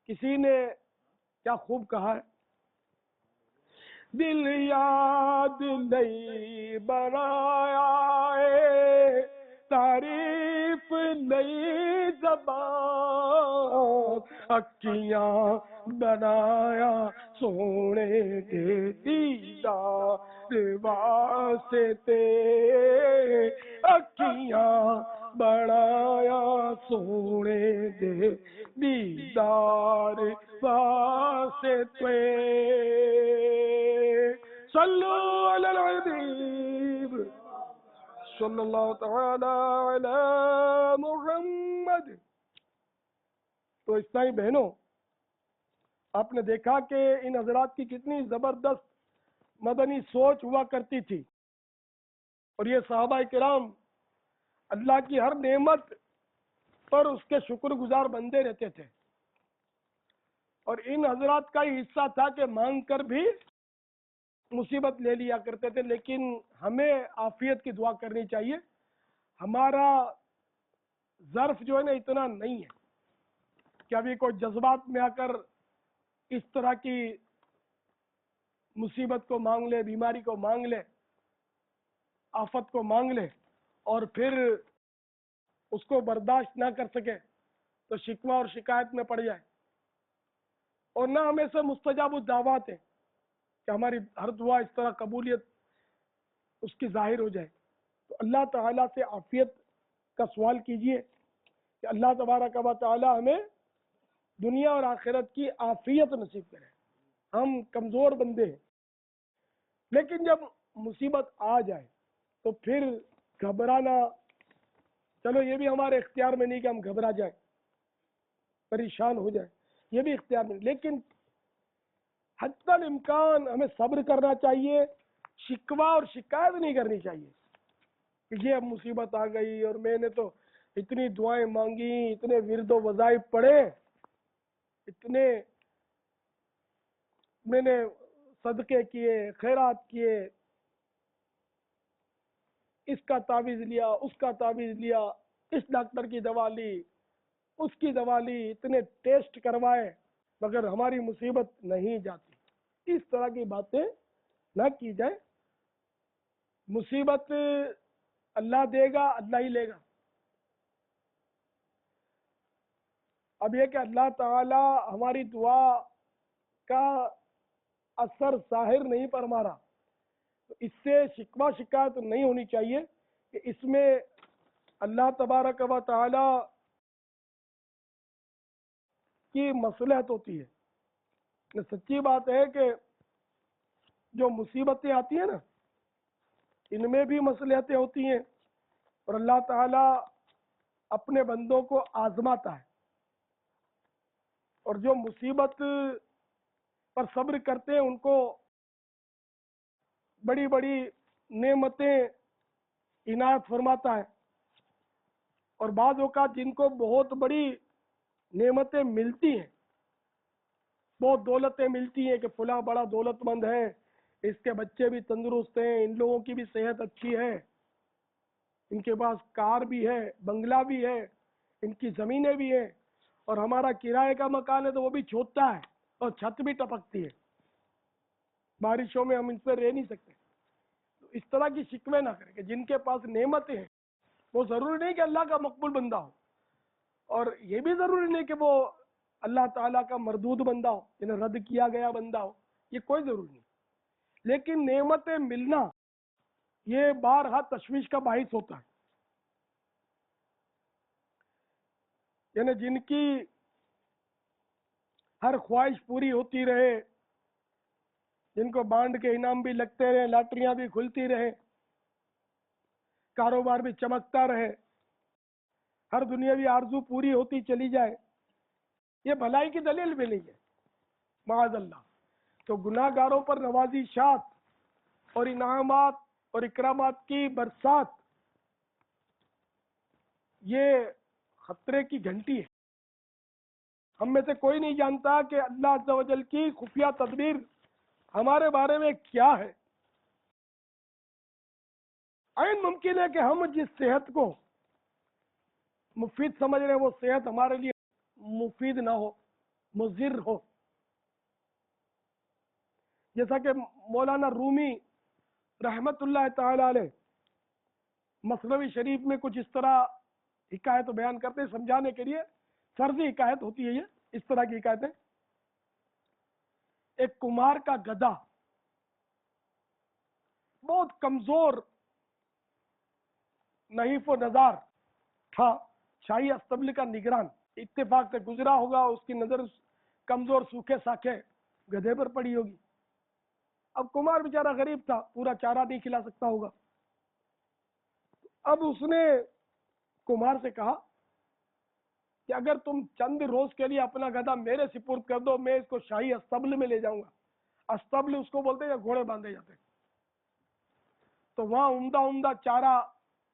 S2: کسی نے کیا خوب کہا ہے، دل یاد نہیں بنایا ہے، تعریف نہیں زبان، اکھیاں بنایا سونے کے دیدار واسطے، اکھیاں بنایا سونے دے دیدار واسطے، صلو علی الحبیب صلی اللہ تعالی علی محمد۔ تو اسلامی بہنوں، آپ نے دیکھا کہ ان حضرات کی کتنی زبردست مدنی سوچ ہوا کرتی تھی، اور یہ صحابہ کرام اللہ کی ہر نعمت پر اس کے شکر گزار بندے رہتے تھے۔ اور ان حضرات کا ہی حصہ تھا کہ مانگ کر بھی مصیبت لے لیا کرتے تھے، لیکن ہمیں عافیت کی دعا کرنی چاہیے. ہمارا ظرف جو ہے نا اتنا نہیں ہے کہ ابھی کوئی جذبات میں آ کر اس طرح کی مصیبت کو مانگ لے، بیماری کو مانگ لے، آفت کو مانگ لے اور پھر اس کو برداشت نہ کر سکے تو شکوہ اور شکایت میں پڑ جائے. اور نہ ہمیں سے مستجاب الدعوات ہے کہ ہماری ہر دعا اس طرح قبولیت اس کی ظاہر ہو جائے. تو اللہ تعالیٰ سے عافیت کا سوال کیجئے کہ اللہ تبارک و تعالی ہمیں دنیا اور آخرت کی عافیت نصیب کرے. ہم کمزور بندے ہیں، لیکن جب مصیبت آ جائے تو پھر گھبرانا، چلو یہ بھی ہمارے اختیار میں نہیں کہ ہم گھبرا جائیں، پریشان ہو جائیں، یہ بھی اختیار میں، لیکن حتی الامکان ہمیں صبر کرنا چاہیے، شکوہ اور شکایت نہیں کرنی چاہیے کہ یہ اب مصیبت آ گئی اور میں نے تو اتنی دعائیں مانگی، اتنے ورد و وظائف پڑھے، اتنے میں نے صدقے کیے، خیرات کیے، اس کا تعویذ لیا، اس کا تعویذ لیا، اس ڈاکٹر کی دوا لی، اس کی دوا لی، اتنے ٹیسٹ کروائے، مگر ہماری مصیبت نہیں جاتی. اس طرح کی باتیں نہ کی جائے. مصیبت اللہ دے گا، اللہ ہی لے گا. اب یہ کہ اللہ تعالی ہماری دعا کا اثر ظاہر نہیں فرما رہا، تو اس سے شکوہ شکایت نہیں ہونی چاہیے کہ اس میں اللہ تبارک و تعالی کی مصلحت ہوتی ہے. سچی بات ہے کہ جو مصیبتیں آتی ہیں نا ان میں بھی مصلحتیں ہوتی ہیں، اور اللہ تعالی اپنے بندوں کو آزماتا ہے، اور جو مصیبت پر صبر کرتے ہیں ان کو بڑی بڑی نعمتیں عنایت فرماتا ہے. اور بعض اوقات جن کو بہت بڑی نعمتیں ملتی ہیں، بہت دولتیں ملتی ہیں کہ فلاں بڑا دولت مند ہے، اس کے بچے بھی تندرست ہیں، ان لوگوں کی بھی صحت اچھی ہے، ان کے پاس کار بھی ہے، بنگلہ بھی ہے، ان کی زمینیں بھی ہیں، اور ہمارا کرائے کا مکان ہے تو وہ بھی چھوٹا ہے اور چھت بھی ٹپکتی ہے، بارشوں میں ہم ان پہ رہ نہیں سکتے. تو اس طرح کی شکوے نہ کریں کہ جن کے پاس نعمتیں ہیں وہ ضروری نہیں کہ اللہ کا مقبول بندہ ہو، اور یہ بھی ضروری نہیں کہ وہ اللہ تعالیٰ کا مردود بندہ ہو، یعنی رد کیا گیا بندہ ہو، یہ کوئی ضروری نہیں. لیکن نعمتیں ملنا یہ بارہا تشویش کا باعث ہوتا ہے. یعنی جن کی ہر خواہش پوری ہوتی رہے، جن کو بانڈ کے انعام بھی لگتے رہے، لاٹریاں بھی کھلتی رہے، کاروبار بھی چمکتا رہے، ہر دنیاوی آرزو پوری ہوتی چلی جائے، یہ بھلائی کی دلیل بھی نہیں ہے معاذ اللہ. تو گناہ گاروں پر نوازشات اور انعامات اور اکرامات کی برسات یہ خطرے کی گھنٹی ہے. ہم میں سے کوئی نہیں جانتا کہ اللہ عز و جل کی خفیہ تدبیر ہمارے بارے میں کیا ہے. عین ممکن ہے کہ ہم جس صحت کو مفید سمجھ رہے ہیں وہ صحت ہمارے لیے مفید نہ ہو، مضر ہو. جیسا کہ مولانا رومی رحمت اللہ تعالی علیہ مثنوی شریف میں کچھ اس طرح حکایت بیان کرتے ہیں سمجھانے کے لیے. فرضی حکایت ہوتی ہے یہ، اس طرح کی حکایتیں. ایک کمار کا گدھا بہت کمزور نحیف و نزار تھا، شاہی استبل کا نگران. اتفاق سے گزرا ہوگا، اس کی نظر کمزور سوکھے ساکھے گدھے پر پڑی ہوگی. اب کمار بیچارہ غریب تھا، پورا چارہ نہیں کھلا سکتا ہوگا. اب اس نے کمار سے کہا کہ اگر تم چند روز کے لیے اپنا گدھا میرے سپرد کر دو، میں اس کو شاہی استبل میں لے جاؤں گا. استبل اس کو بولتے ہیں گھوڑے باندھے جاتے، تو وہاں عمدہ عمدہ چارہ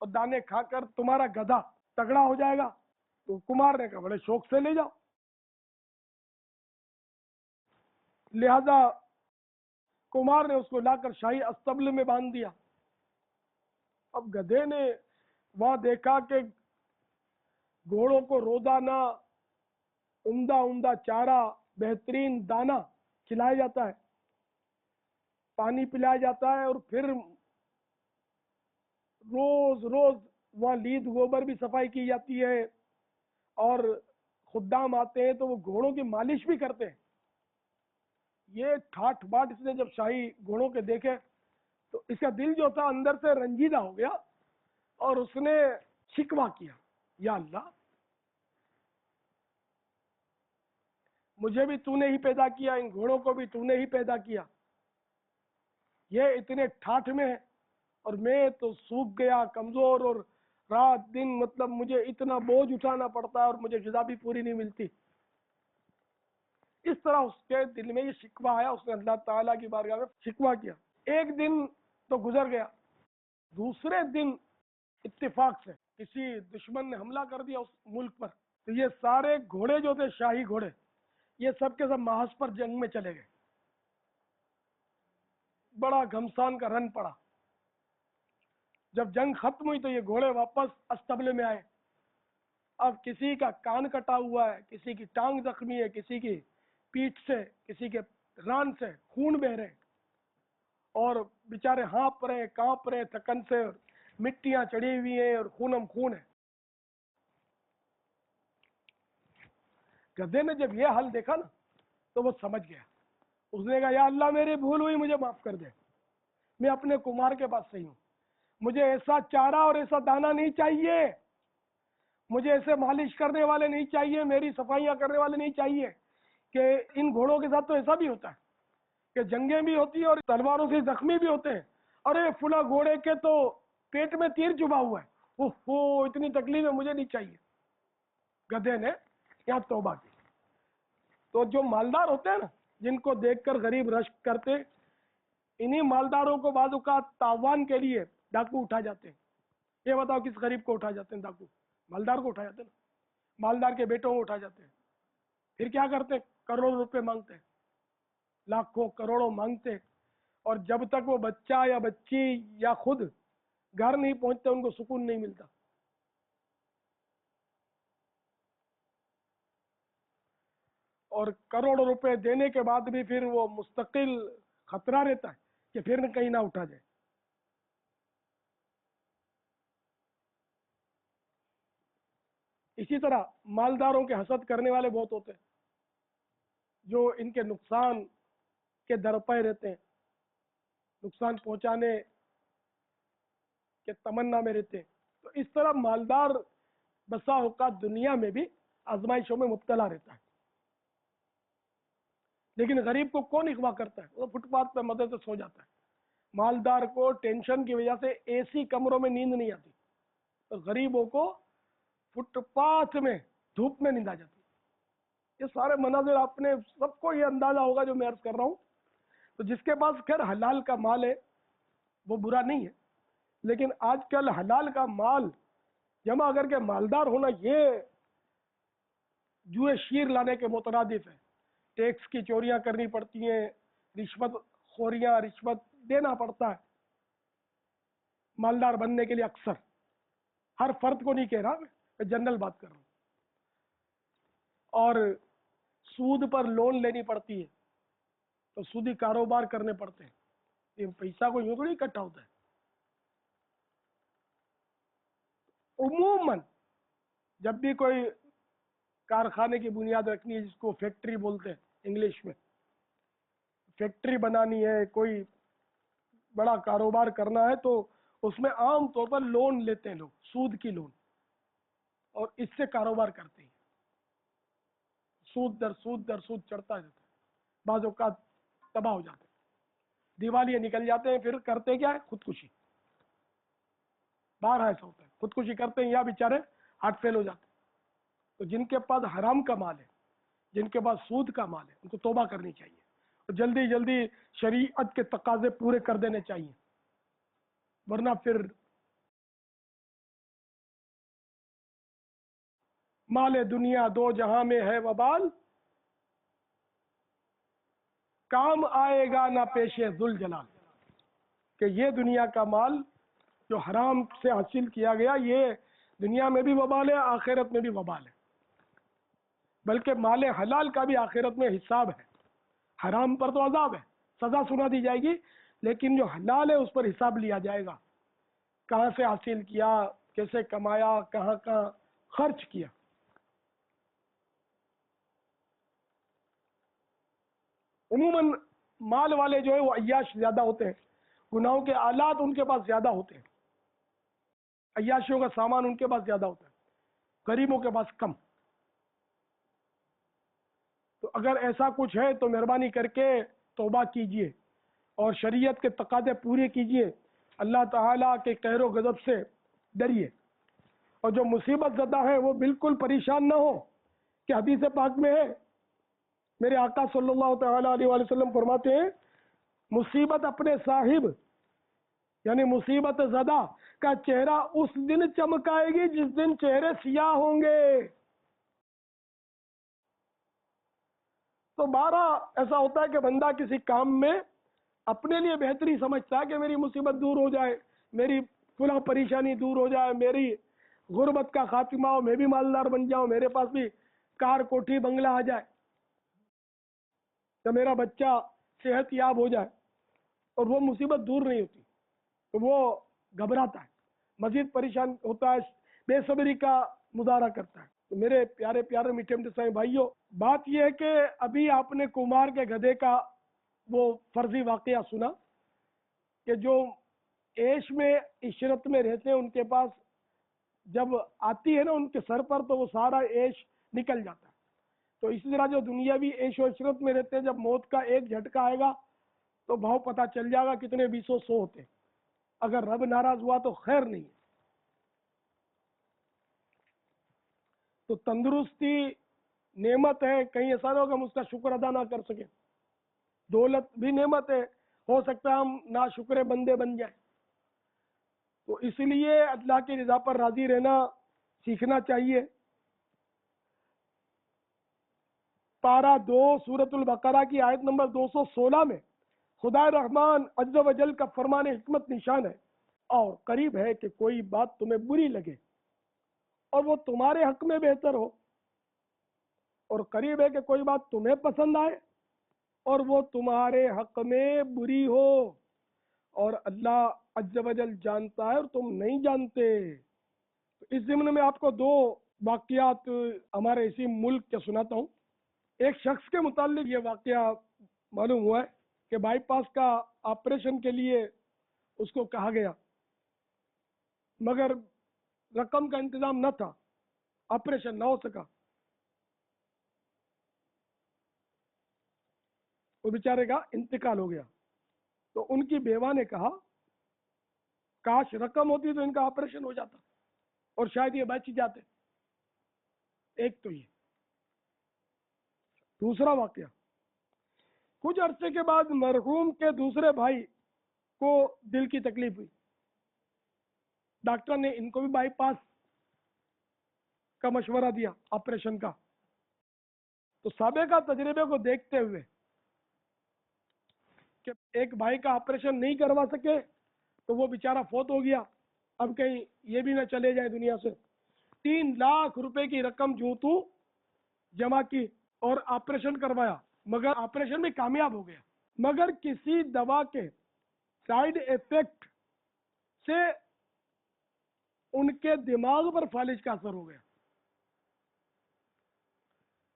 S2: اور دانے کھا کر تمہارا گدھا تگڑا ہو جائے گا. تو کمار نے کہا بڑے شوق سے لے جاؤ. لہذا کمار نے اس کو لا کر شاہی استبل میں باندھ دیا. اب گدھے نے وہاں دیکھا کہ گھوڑوں کو روزانہ عمدہ عمدہ چارہ، بہترین دانہ کھلایا جاتا ہے، پانی پلایا جاتا ہے، اور پھر روز روز وہاں لید گوبر بھی صفائی کی جاتی ہے، اور خدام آتے ہیں تو وہ گھوڑوں کی مالش بھی کرتے ہیں. یہ ٹھاٹ باٹ اس نے جب شاہی گھوڑوں کے دیکھے تو اس کا دل جو تھا اندر سے رنجیدہ ہو گیا، اور اس نے شکوہ کیا، یا اللہ مجھے بھی تو نے ہی پیدا کیا، ان گھوڑوں کو بھی تو نے ہی پیدا کیا، یہ اتنے ٹھاٹ میں ہے اور میں تو سوکھ گیا، کمزور، اور رات دن مطلب مجھے اتنا بوجھ اٹھانا پڑتا ہے اور مجھے غذا بھی پوری نہیں ملتی. اس طرح اس کے دل میں یہ شکوہ آیا، اس نے اللہ تعالیٰ کی بارگاہ میں شکوہ کیا. ایک دن تو گزر گیا، دوسرے دن اتفاق سے کسی دشمن نے حملہ کر دیا اس ملک پر. تو یہ سارے گھوڑے جو تھے، شاہی گھوڑے، یہ سب کے سب محاذ پر جنگ میں چلے گئے. بڑا گھمسان کا رن پڑا. جب جنگ ختم ہوئی تو یہ گھوڑے واپس استبلے میں آئے. اب کسی کا کان کٹا ہوا ہے، کسی کی ٹانگ زخمی ہے، کسی کی پیٹھ سے، کسی کے ران سے خون بہ رہے، اور بیچارے ہانپ رہے، کانپ رہے تھکن سے، اور مٹیاں چڑھی ہوئی ہیں اور خونم خون ہے. گدھے نے جب یہ حال دیکھا نا تو وہ سمجھ گیا. اس نے کہا یا اللہ میری بھول ہوئی، مجھے معاف کر دے، میں اپنے کمار کے پاس صحیح ہوں، مجھے ایسا چارہ اور ایسا دانہ نہیں چاہیے، مجھے ایسے مالش کرنے والے نہیں چاہیے، میری صفائیاں کرنے والے نہیں چاہیے. کہ ان گھوڑوں کے ساتھ تو ایسا بھی ہوتا ہے کہ جنگیں بھی ہوتی ہیں اور تلواروں سے زخمی بھی ہوتے ہیں. ارے فلاں گھوڑے کے تو پیٹ میں تیر چبھا ہوا ہے، اوہ اتنی تکلیفیں مجھے نہیں چاہیے. گدھے نے یہاں توبہ کی. تو جو مالدار ہوتے ہیں نا، جن کو دیکھ کر غریب رشک کرتے، انہی مالداروں کو بعض اوقات تاوان کے لیے ڈاکو اٹھا جاتے ہیں. یہ بتاؤ کس غریب کو اٹھا جاتے ہیں ڈاکو؟ مالدار کو اٹھا جاتے ہیں نا، مالدار کے بیٹوں کو اٹھا جاتے ہیں. پھر کیا کرتے ہیں؟ کروڑوں روپے مانگتے ہیں، لاکھوں کروڑوں مانگتے ہیں، اور جب تک وہ بچہ یا بچی یا خود گھر نہیں پہنچتے ان کو سکون نہیں ملتا. اور کروڑوں روپے دینے کے بعد بھی پھر وہ مستقل خطرہ رہتا ہے کہ پھر کہیں نہ اٹھا جائے. اسی طرح مالداروں کے حسد کرنے والے بہت ہوتے ہیں، جو ان کے نقصان کے درپے رہتے ہیں، نقصان پہنچانے کے تمنا میں رہتے ہیں. تو اس طرح مالدار بسا اوقات دنیا میں بھی آزمائشوں میں مبتلا رہتا ہے. لیکن غریب کو کون اغوا کرتا ہے؟ وہ فٹ پاتھ پہ مدد سے سو جاتا ہے. مالدار کو ٹینشن کی وجہ سے اے سی کمروں میں نیند نہیں آتی، اور غریبوں کو فٹ پاتھ میں دھوپ میں نیند آ جاتی. یہ سارے مناظر آپ نے سب کو یہ اندازہ ہوگا جو میں عرض کر رہا ہوں. تو جس کے پاس خیر حلال کا مال ہے وہ برا نہیں ہے، لیکن آج کل حلال کا مال جمع کر کے مالدار ہونا یہ جوئے شیر لانے کے مترادف ہے. ٹیکس کی چوریاں کرنی پڑتی ہیں، رشوت خوریاں، رشوت دینا پڑتا ہے مالدار بننے کے لیے. اکثر ہر فرد کو نہیں کہہ رہا، میں جنرل بات کر رہا ہوں. اور سود پر لون لینی پڑتی ہے، تو سودی کاروبار کرنے پڑتے ہیں. یہ پیسہ کو یوں تو نہیں اکٹھا ہوتا ہے. عموماً جب بھی کوئی کارخانے کی بنیاد رکھنی ہے، جس کو فیکٹری بولتے ہیں انگلش میں، فیکٹری بنانی ہے، کوئی بڑا کاروبار کرنا ہے، تو اس میں عام طور پر لون لیتے ہیں لوگ، سود کی لون، اور اس سے کاروبار کرتے ہیں. سود در سود در سود چڑھتا رہتا ہے، بعض اوقات تباہ ہو جاتے ہیں، دیوالیے نکل جاتے ہیں. پھر کرتے کیا ہے؟ خودکشی. باہر ایسا ہوتا ہے، خودکشی کرتے ہیں یا بیچارے ہارٹ فیل ہو جاتے ہیں. تو جن کے پاس حرام کا مال ہے، جن کے پاس سود کا مال ہے، ان کو توبہ کرنی چاہیے اور جلدی جلدی شریعت کے تقاضے پورے کر دینے چاہیے، ورنہ پھر مال دنیا دو جہاں میں ہے وبال، کام آئے گا نہ پیش ذوالجلال، کہ یہ دنیا کا مال جو حرام سے حاصل کیا گیا یہ دنیا میں بھی وبال ہے، آخرت میں بھی وبال ہے، بلکہ مال حلال کا بھی آخرت میں حساب ہے۔ حرام پر تو عذاب ہے، سزا سنا دی جائے گی، لیکن جو حلال ہے اس پر حساب لیا جائے گا، کہاں سے حاصل کیا، کیسے کمایا، کہاں کہاں خرچ کیا۔ عموماً مال والے جو ہے وہ عیاش زیادہ ہوتے ہیں، گناہوں کے آلات ان کے پاس زیادہ ہوتے ہیں، عیاشیوں کا سامان ان کے پاس زیادہ ہوتا ہے، غریبوں کے پاس کم۔ تو اگر ایسا کچھ ہے تو مہربانی کر کے توبہ کیجئے اور شریعت کے تقاضے پورے کیجئے، اللہ تعالیٰ کے قہر و غضب سے ڈریے، اور جو مصیبت زدہ ہے وہ بالکل پریشان نہ ہو، کہ حدیث پاک میں ہے، میرے آقا صلی اللہ تعالیٰ علیہ وآلہ وسلم فرماتے ہیں، مصیبت اپنے صاحب یعنی مصیبت زدہ کا چہرہ اس دن چمکائے گی جس دن چہرے سیاہ ہوں گے۔ تو بارہ ایسا ہوتا ہے کہ بندہ کسی کام میں اپنے لیے بہتری سمجھتا ہے کہ میری مصیبت دور ہو جائے، میری فلاں پریشانی دور ہو جائے، میری غربت کا خاتمہ ہو، میں بھی مالدار بن جاؤں، میرے پاس بھی کار کوٹھی بنگلہ آ جائے، کہ میرا بچہ صحت یاب ہو جائے، اور وہ مصیبت دور نہیں ہوتی تو وہ گھبراتا ہے، مزید پریشان ہوتا ہے، بے صبری کا مظاہرہ کرتا ہے۔ تو میرے پیارے پیارے میٹھے میٹھے سائیں بھائیوں، بات یہ ہے کہ ابھی آپ نے کمار کے گدھے کا وہ فرضی واقعہ سنا، کہ جو عیش میں عشرت میں رہتے ہیں ان کے پاس جب آتی ہے نا ان کے سر پر تو وہ سارا عیش نکل جاتا ہے۔ تو اسی طرح جو دنیاوی عیش و عشرت میں رہتے ہیں، جب موت کا ایک جھٹکا آئے گا تو بھاؤ پتہ چل جائے گا کتنے 200 100 ہوتے ہیں، اگر رب ناراض ہوا تو خیر نہیں ہے۔ تو تندرستی نعمت ہے، کہیں ایسا نہ ہو کہ ہم اس کا شکر ادا نہ کر سکیں، دولت بھی نعمت ہے، ہو سکتا ہے ہم ناشکر بندے بن جائیں، تو اس لیے اللہ کی رضا پر راضی رہنا سیکھنا چاہیے۔ پارہ 2 سورۃ البقرہ کی آیت نمبر 216 میں خدا رحمان عز و جل کا فرمان حکمت نشان ہے، اور قریب ہے کہ کوئی بات تمہیں بری لگے اور وہ تمہارے حق میں بہتر ہو، اور قریب ہے کہ کوئی بات تمہیں پسند آئے اور وہ تمہارے حق میں بری ہو، اور اللہ عز و جل جانتا ہے اور تم نہیں جانتے۔ تو اس ضمن میں آپ کو 2 واقعات ہمارے اسی ملک کے سناتا ہوں۔ ایک شخص کے متعلق یہ واقعہ معلوم ہوا ہے کہ بائی پاس کا آپریشن کے لیے اس کو کہا گیا، مگر رقم کا انتظام نہ تھا، آپریشن نہ ہو سکا، وہ بیچارے کا انتقال ہو گیا۔ تو ان کی بیوہ نے کہا کاش رقم ہوتی تو ان کا آپریشن ہو جاتا اور شاید یہ بچ جاتے۔ ایک تو یہ۔ دوسرا واقعہ، کچھ عرصے کے بعد مرحوم کے دوسرے بھائی کو دل کی تکلیف ہوئی، ڈاکٹر نے ان کو بھی بائی پاس کا مشورہ دیا آپریشن کا۔ تو سابقہ تجربے کو دیکھتے ہوئے کہ ایک بھائی کا آپریشن نہیں کروا سکے تو وہ بیچارہ فوت ہو گیا، اب کہیں یہ بھی نہ چلے جائے دنیا سے، 3 لاکھ روپے کی رقم جو تو جمع کی اور آپریشن کروایا، مگر آپریشن میں کامیاب ہو گیا، مگر کسی دوا کے سائیڈ ایفیکٹ سے ان کے دماغ پر فالج کا اثر ہو گیا،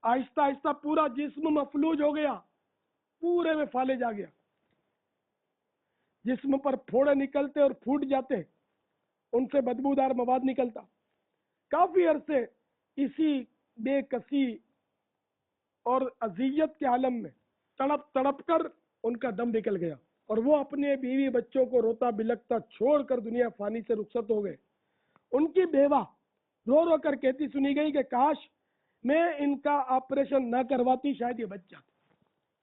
S2: آہستہ آہستہ پورا جسم مفلوج ہو گیا، پورے میں فالج آ گیا، جسم پر پھوڑے نکلتے اور پھوٹ جاتے، ان سے بدبودار مواد نکلتا، کافی عرصے اسی بے کسی اور اذیت کے عالم میں تڑپ تڑپ کر ان کا دم نکل گیا، اور وہ اپنے بیوی بچوں کو روتا بلکتا چھوڑ کر دنیا فانی سے رخصت ہو گئے۔ ان کی بیوہ رو رو کر کہتی سنی گئی کہ کاش میں ان کا آپریشن نہ کرواتی، شاید یہ بچ جاتا۔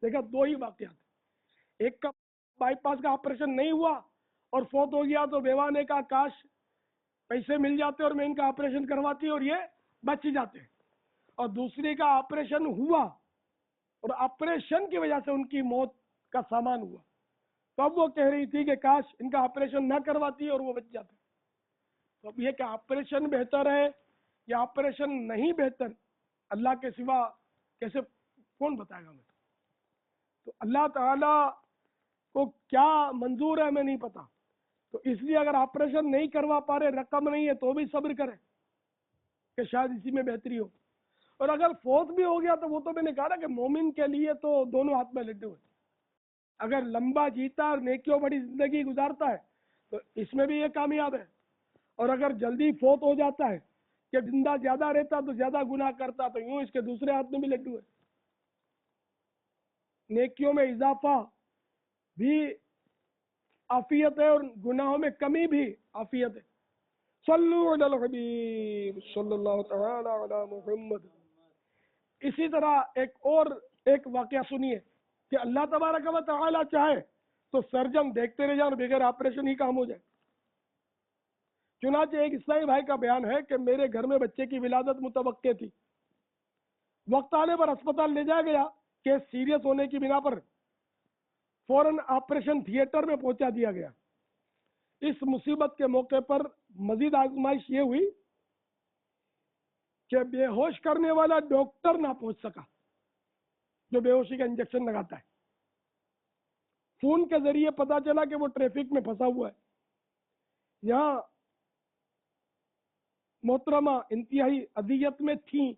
S2: دیکھا 2 ہی واقعات، ایک کا بائی پاس کا آپریشن نہیں ہوا اور فوت ہو گیا تو بیوہ نے کہا کاش پیسے مل جاتے اور میں ان کا آپریشن کرواتی اور یہ بچ جاتے، اور دوسری کا آپریشن ہوا اور آپریشن کی وجہ سے ان کی موت کا سامان ہوا. تو اب وہ کہہ رہی تھی کہ کاش ان کا آپریشن نہ کرواتی اور وہ بچ جاتے. تو اب یہ کہ آپریشن بہتر ہے یا آپریشن نہیں بہتر، اللہ کے سوا کیسے کون بتائے گا ہمیں؟ تو اللہ تعالی کو کیا منظور ہے ہمیں نہیں پتا. تو اس لیے اگر آپریشن نہیں کروا پا رہے، رقم نہیں ہے، تو بھی صبر کرے کہ شاید اسی میں بہتری ہو. اور اگر فوت بھی ہو گیا تو وہ تو میں نے کہا نا کہ مومن کے لیے تو دونوں ہاتھ میں لڈو ہیں. اگر لمبا جیتا اور نیکیوں بڑی زندگی گزارتا ہے تو اس میں بھی یہ کامیاب ہے. اور اگر جلدی فوت ہو جاتا ہے کہ زندہ زیادہ رہتا تو زیادہ گناہ کرتا، تو یوں اس کے دوسرے ہاتھ میں بھی لڈو ہے. نیکیوں میں اضافہ بھی عافیت ہے اور گناہوں میں کمی بھی عافیت ہے. صلو علی الحبیب صلی اللہ تعالی علی محمد. اسی طرح ایک واقعہ سنیے کہ اللہ تبارک و تعالی چاہے تو سرجن دیکھتے رہ جائیں اور بغیر آپریشن ہی کام ہو جائے. چنانچہ ایک عیسائی بھائی کا بیان ہے کہ میرے گھر میں بچے کی ولادت متوقع تھی. وقت آنے پر اسپتال لے جایا گیا کہ سیریس ہونے کی بنا پر فوراً آپریشن تھیٹر میں پہنچا دیا گیا. اس مصیبت کے موقع پر مزید آزمائش یہ ہوئی کہ بے ہوش کرنے والا ڈاکٹر نہ پہنچ سکا جو بے ہوشی کا انجیکشن لگاتا ہے. فون کے ذریعے پتا چلا کہ وہ ٹریفک میں پھنسا ہوا ہے. یہاں محترمہ انتہائی اذیت میں تھیں.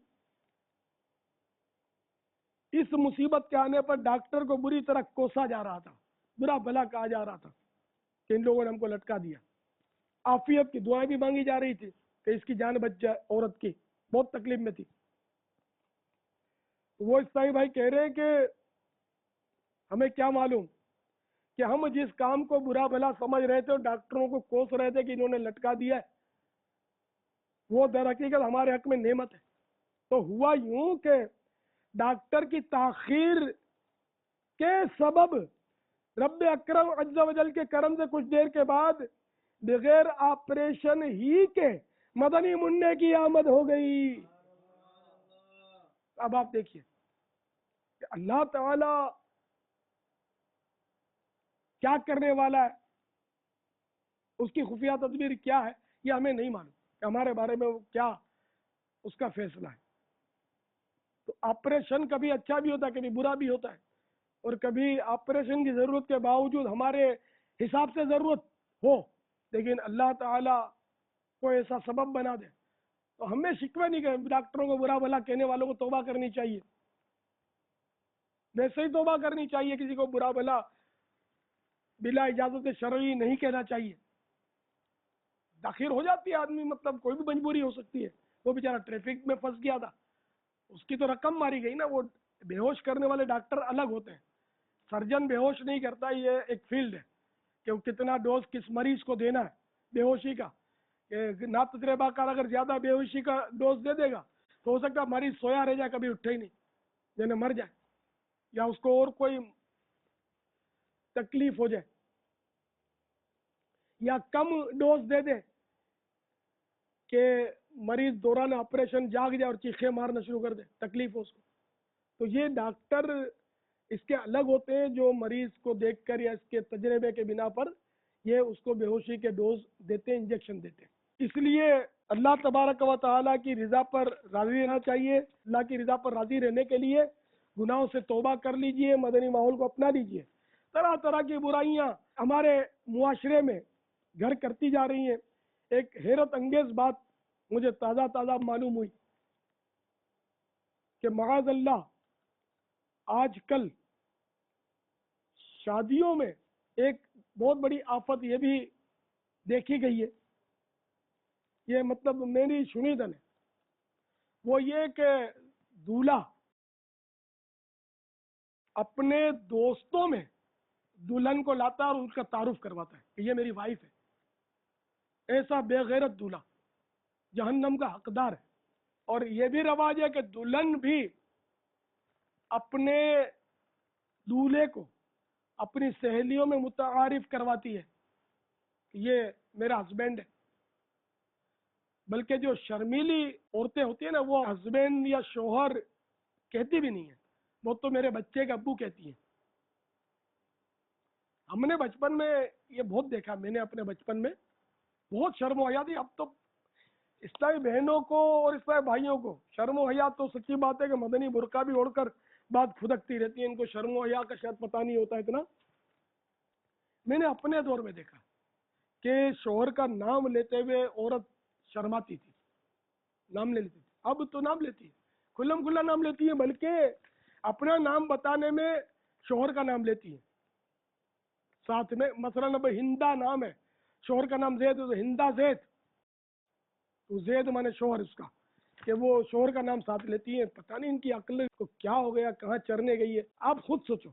S2: اس مصیبت کے آنے پر ڈاکٹر کو بری طرح کوسا جا رہا تھا، برا بھلا کہا جا رہا تھا کہ ان لوگوں نے ہم کو لٹکا دیا. عافیت کی دعائیں بھی مانگی جا رہی تھی کہ اس کی جان بچ جائے. عورت کی بہت تکلیف میں تھی. وہ عیسائی بھائی کہہ رہے ہیں کہ ہمیں کیا معلوم کہ ہم جس کام کو برا بھلا سمجھ رہے تھے اور ڈاکٹروں کو کوس رہے تھے کہ انہوں نے لٹکا دیا ہے، وہ در حقیقت ہمارے حق میں نعمت ہے. تو ہوا یوں کہ ڈاکٹر کی تاخیر کے سبب رب اکرم عز و جل کے کرم سے کچھ دیر کے بعد بغیر آپریشن ہی کے مدنی منڈے کی آمد ہو گئی. اب آپ دیکھیے کہ اللہ تعالی کیا کرنے والا ہے، اس کی خفیہ تدبیر کیا ہے، یہ ہمیں نہیں معلوم کہ ہمارے بارے میں کیا اس کا فیصلہ ہے. تو آپریشن کبھی اچھا بھی ہوتا ہے، کبھی برا بھی ہوتا ہے. اور کبھی آپریشن کی ضرورت کے باوجود ہمارے حساب سے ضرورت ہو لیکن اللہ تعالی کو ایسا سبب بنا دے تو ہمیں شکوہ نہیں کہ ڈاکٹروں کو برا بھلا کہنے والوں کو توبہ کرنی چاہیے. ویسے ہی توبہ کرنی چاہیے، کسی کو برا بھلا بلا اجازت شرعی نہیں کہنا چاہیے. تاخیر ہو جاتی ہے آدمی، مطلب کوئی بھی مجبوری ہو سکتی ہے. وہ بیچارہ ٹریفک میں پھنس گیا تھا، اس کی تو رقم ماری گئی نا. وہ بے ہوش کرنے والے ڈاکٹر الگ ہوتے ہیں، سرجن بے ہوش نہیں کرتا. یہ ایک فیلڈ ہے کہ وہ کتنا ڈوز کس مریض کو دینا ہے بے ہوشی کا. نا تجربہ کار اگر زیادہ بے ہوشی کا ڈوز دے دے گا تو ہو سکتا ہے مریض سویا رہ جائے، کبھی اٹھے ہی نہیں، یعنی مر جائے یا اس کو اور کوئی تکلیف ہو جائے. یا کم ڈوز دے دے کہ مریض دوران آپریشن جاگ جائے اور چیخیں مارنا شروع کر دے، تکلیف ہو اس کو. تو یہ ڈاکٹر اس کے الگ ہوتے ہیں جو مریض کو دیکھ کر یا اس کے تجربے کے بنا پر یہ اس کو بے ہوشی کے ڈوز دیتے ہیں، انجیکشن دیتے ہیں. اس لیے اللہ تبارک و تعالیٰ کی رضا پر راضی رہنا چاہیے. اللہ کی رضا پر راضی رہنے کے لیے گناہوں سے توبہ کر لیجئے، مدنی ماحول کو اپنا لیجئے. طرح طرح کی برائیاں ہمارے معاشرے میں گھر کرتی جا رہی ہیں. ایک حیرت انگیز بات مجھے تازہ معلوم ہوئی کہ معاذ اللہ آج کل شادیوں میں ایک بہت بڑی آفت یہ بھی دیکھی گئی ہے، یہ مطلب میری شنیدن ہے، وہ یہ کہ دولہا اپنے دوستوں میں دلہن کو لاتا ہے اور اس کا تعارف کرواتا ہے کہ یہ میری وائف ہے. ایسا بے غیرت دولہا جہنم کا حقدار ہے. اور یہ بھی رواج ہے کہ دلہن بھی اپنے دولہے کو اپنی سہیلیوں میں متعارف کرواتی ہے کہ یہ میرا ہسبینڈ ہے. بلکہ جو شرمیلی عورتیں ہوتی ہیں نا، وہ ہسبینڈ یا شوہر کہتی بھی نہیں ہے، وہ تو میرے بچے کے ابو کہتی ہیں. ہم نے بچپن میں یہ بہت دیکھا، میں نے اپنے بچپن میں بہت شرم و حیا تھی. اب تو اسلامی بہنوں کو اور اسلامی بھائیوں کو شرم و حیا تو سچی بات ہے کہ مدنی برقع بھی اوڑھ کر بات پھدکتی رہتی ہے، ان کو شرم و حیا کا شاید پتہ نہیں ہوتا اتنا. میں نے اپنے دور میں دیکھا کہ شوہر کا نام لیتے ہوئے عورت شرماتی تھی، نام لے لیتی تھی. اب تو نام لیتی ہے، کھلم کھلا نام لیتی ہے، بلکہ اپنا نام بتانے میں شوہر کا نام لیتی ہے ساتھ میں. مثلاً اب ہندا نام ہے، شوہر کا نام زید ہے تو ہندا زید، تو زید مانے شوہر اس کا، کہ وہ شوہر کا نام ساتھ لیتی ہیں. پتہ نہیں ان کی عقل کو کیا ہو گیا، کہاں چرنے گئی ہے. آپ خود سوچو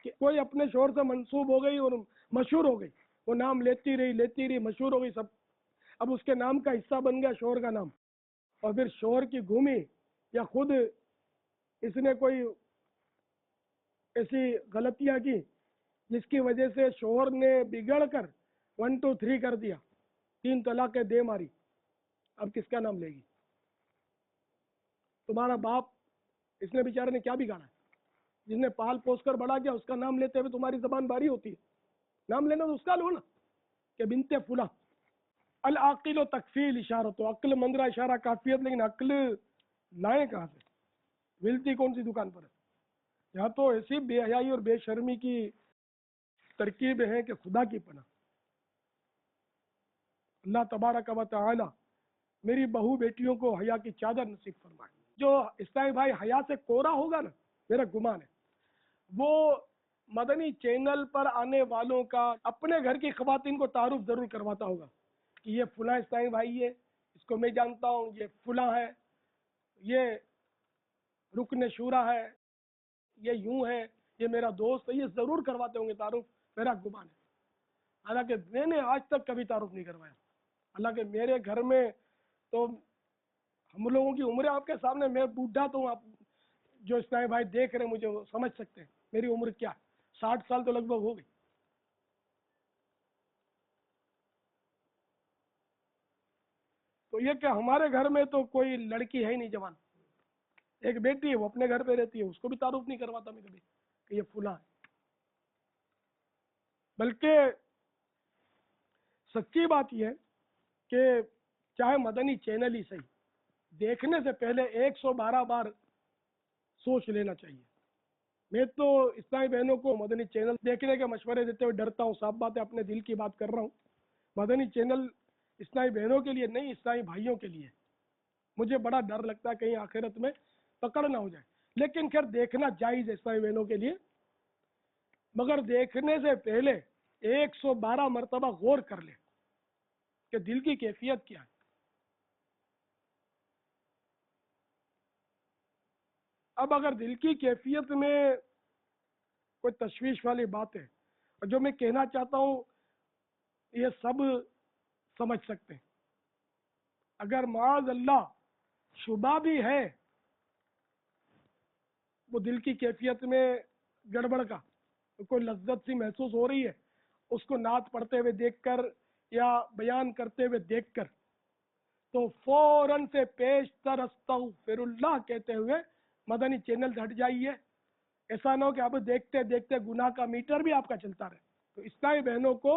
S2: کہ کوئی اپنے شوہر سے منسوب ہو گئی اور مشہور ہو گئی، وہ نام لیتی رہی مشہور ہو گئی سب. اب اس کے نام کا حصہ بن گیا شوہر کا نام، اور پھر شوہر کی گھومی یا خود اس نے کوئی ایسی غلطیاں کی جس کی وجہ سے شوہر نے بگڑ کر 1 2 3 کر دیا، 3 طلاقیں دے ماری. اب کس کا نام لے گی؟ تمہارا باپ، اس نے بیچارے نے کیا بگاڑا ہے؟ جس نے پال پوس کر بڑا کیا، اس کا نام لیتے ہوئے تمہاری زبان باری ہوتی ہے. نام لینا تو اس کا لو نا، کہ بنت فلاں. العاقل و تکفیل اشارت، عقل مندرہ اشارہ کافیت، لیکن عقل لائیں کہاں سے؟ ملتی کون سی دکان پر ہے؟ یہاں تو ایسی بے حیائی اور بے شرمی کی ترکیبیں ہیں کہ خدا کی پناہ. اللہ تبارک و تعالی میری بہو بیٹیوں کو حیا کی چادر نصیب فرمائے. جو اسلامی بھائی حیا سے کورا ہوگا نا، میرا گمان ہے وہ مدنی چینل پر آنے والوں کا اپنے گھر کی خواتین کو تعارف ضرور کرواتا ہوگا کہ یہ فلاں اسلامی بھائی ہے، اس کو میں جانتا ہوں، یہ فلاں ہے، یہ رکن شورا ہے، یہ یوں ہے، یہ میرا دوست ہے. یہ ضرور کرواتے ہوں گے تعارف، میرا گمان ہے. حالانکہ میں نے آج تک کبھی تعارف نہیں کروایا. حالانکہ میرے گھر میں تو ہم لوگوں کی عمریں آپ کے سامنے، میں بوڑھا تو ہوں، آپ جو اسلامی بھائی دیکھ رہے ہیں مجھے وہ سمجھ سکتے ہیں میری عمر کیا، 60 سال تو لگ بھگ ہو گئی. تو یہ کہ ہمارے گھر میں تو کوئی لڑکی ہے ہی نہیں جوان، ایک بیٹی ہے وہ اپنے گھر پہ رہتی ہے، اس کو بھی تعارف نہیں کرواتا میں کبھی کہ یہ فلاں ہے. بلکہ سچی بات یہ ہے کہ چاہے مدنی چینل ہی صحیح، دیکھنے سے پہلے 112 بار سوچ لینا چاہیے. میں تو اسلامی بہنوں کو مدنی چینل دیکھنے کے مشورے دیتے ہوئے ڈرتا ہوں، صاف بات ہے، اپنے دل کی بات کر رہا ہوں. مدنی چینل اسلامی بہنوں کے لیے نہیں، اسلامی بھائیوں کے لیے. مجھے بڑا ڈر لگتا ہے کہیں آخرت میں پکڑ نہ ہو جائے. لیکن خیر دیکھنا جائز ہے اسلامی بہنوں کے لیے، مگر دیکھنے سے پہلے 112 مرتبہ غور کر لے کہ دل کی کیفیت کیا ہے. اب اگر دل کی کیفیت میں کوئی تشویش والی بات ہے، اور جو میں کہنا چاہتا ہوں یہ سب سمجھ سکتے ہیں، اگر معاذ اللہ شبہ بھی ہے وہ دل کی کیفیت میں گڑبڑ کا، کوئی لذت سی محسوس ہو رہی ہے اس کو نعت پڑھتے ہوئے دیکھ کر یا بیان کرتے ہوئے دیکھ کر، تو فوراً سے پیشتر استغفر اللہ کہتے ہوئے مدنی چینل سے ہٹ جائیے. ایسا نہ ہو کہ اب دیکھتے دیکھتے گناہ کا میٹر بھی آپ کا چلتا رہے. تو اسلامی بہنوں کو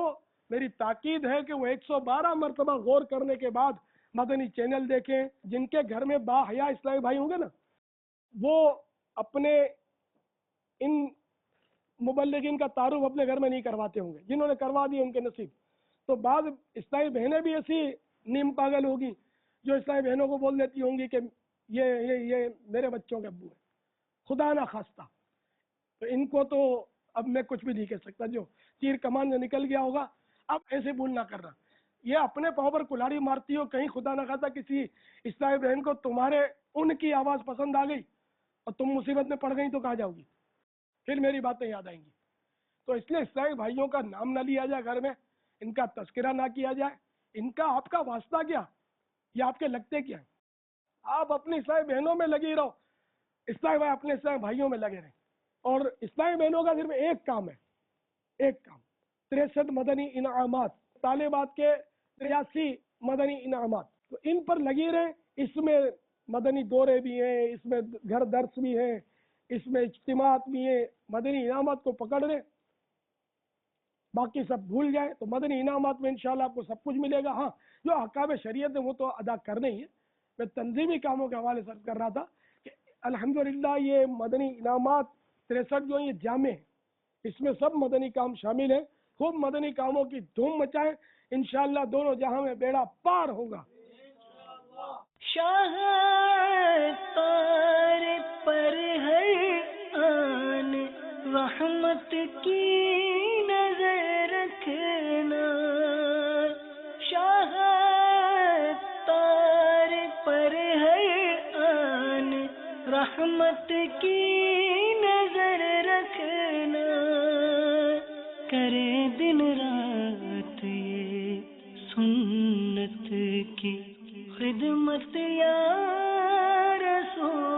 S2: میری تاکید ہے کہ وہ 112 مرتبہ غور کرنے کے بعد مدنی چینل دیکھیں. جن کے گھر میں با حیا اسلامی بھائی ہوں گے نا، وہ اپنے ان مبلغین کا تعارف اپنے گھر میں نہیں کرواتے ہوں گے، جنہوں نے کروا دی ان کے نصیب. تو بعض اسلامی بہنیں بھی ایسی نیم پاگل ہوگی جو اسلامی بہنوں کو بول دیتی ہوں گی کہ یہ میرے بچوں کے ابو ہیں، خدا نہ خواستہ. تو ان کو تو اب میں کچھ بھی نہیں کہہ سکتا، جو تیر کمان سے نکل گیا ہوگا. اب ایسے بھول نہ کرنا، یہ اپنے پاؤں پر کلاڑی مارتی ہو، کہیں خدا نہ خواستہ کسی اسلامی بہن کو تمہارے ان کی آواز پسند آ گئی اور تم مصیبت میں پڑ گئی تو کہاں جاؤ گی؟ پھر میری باتیں یاد آئیں گی. تو اس لیے اسلامی بھائیوں کا نام نہ لیا جائے گھر میں، ان کا تذکرہ نہ کیا جائے. ان کا آپ کا واسطہ کیا؟ یہ آپ کے لگتے کیا ہیں؟ آپ اپنی اسلامی بہنوں میں لگی رہو، اسلامی بھائی اپنے اسلامی بھائیوں میں لگے رہیں. اور اسلامی بہنوں کا صرف ایک کام ہے، ایک کام، 63 مدنی انعامات، طالبات کے 83 مدنی انعامات، تو ان پر لگی رہیں. اس میں مدنی دورے بھی ہیں، اس میں گھر درس بھی ہیں، اس میں اجتماعات بھی ہیں. مدنی انعامات کو پکڑ لیں باقی سب بھول جائیں. تو مدنی انعامات میں انشاءاللہ آپ کو سب کچھ ملے گا. ہاں جو احکام شریعت ہے وہ تو ادا کرنے ہی ہے. میں تنظیمی کاموں کے حوالے سے عرض کر رہا تھا کہ الحمدللہ یہ مدنی انعامات 63 جو ہیں یہ جامع ہیں, اس میں سب مدنی کام شامل ہیں. خوب مدنی کاموں کی دھوم مچائیں, انشاءاللہ دونوں جہاں میں بیڑا پار ہوگا.
S1: شاہ تار پر ہر آن رحمت کی نظر رکھنا, شاہ تار پر ہر آن رحمت کی نظر رکھنا, کرے دن رات یہ سنت کی خدمت یا رسول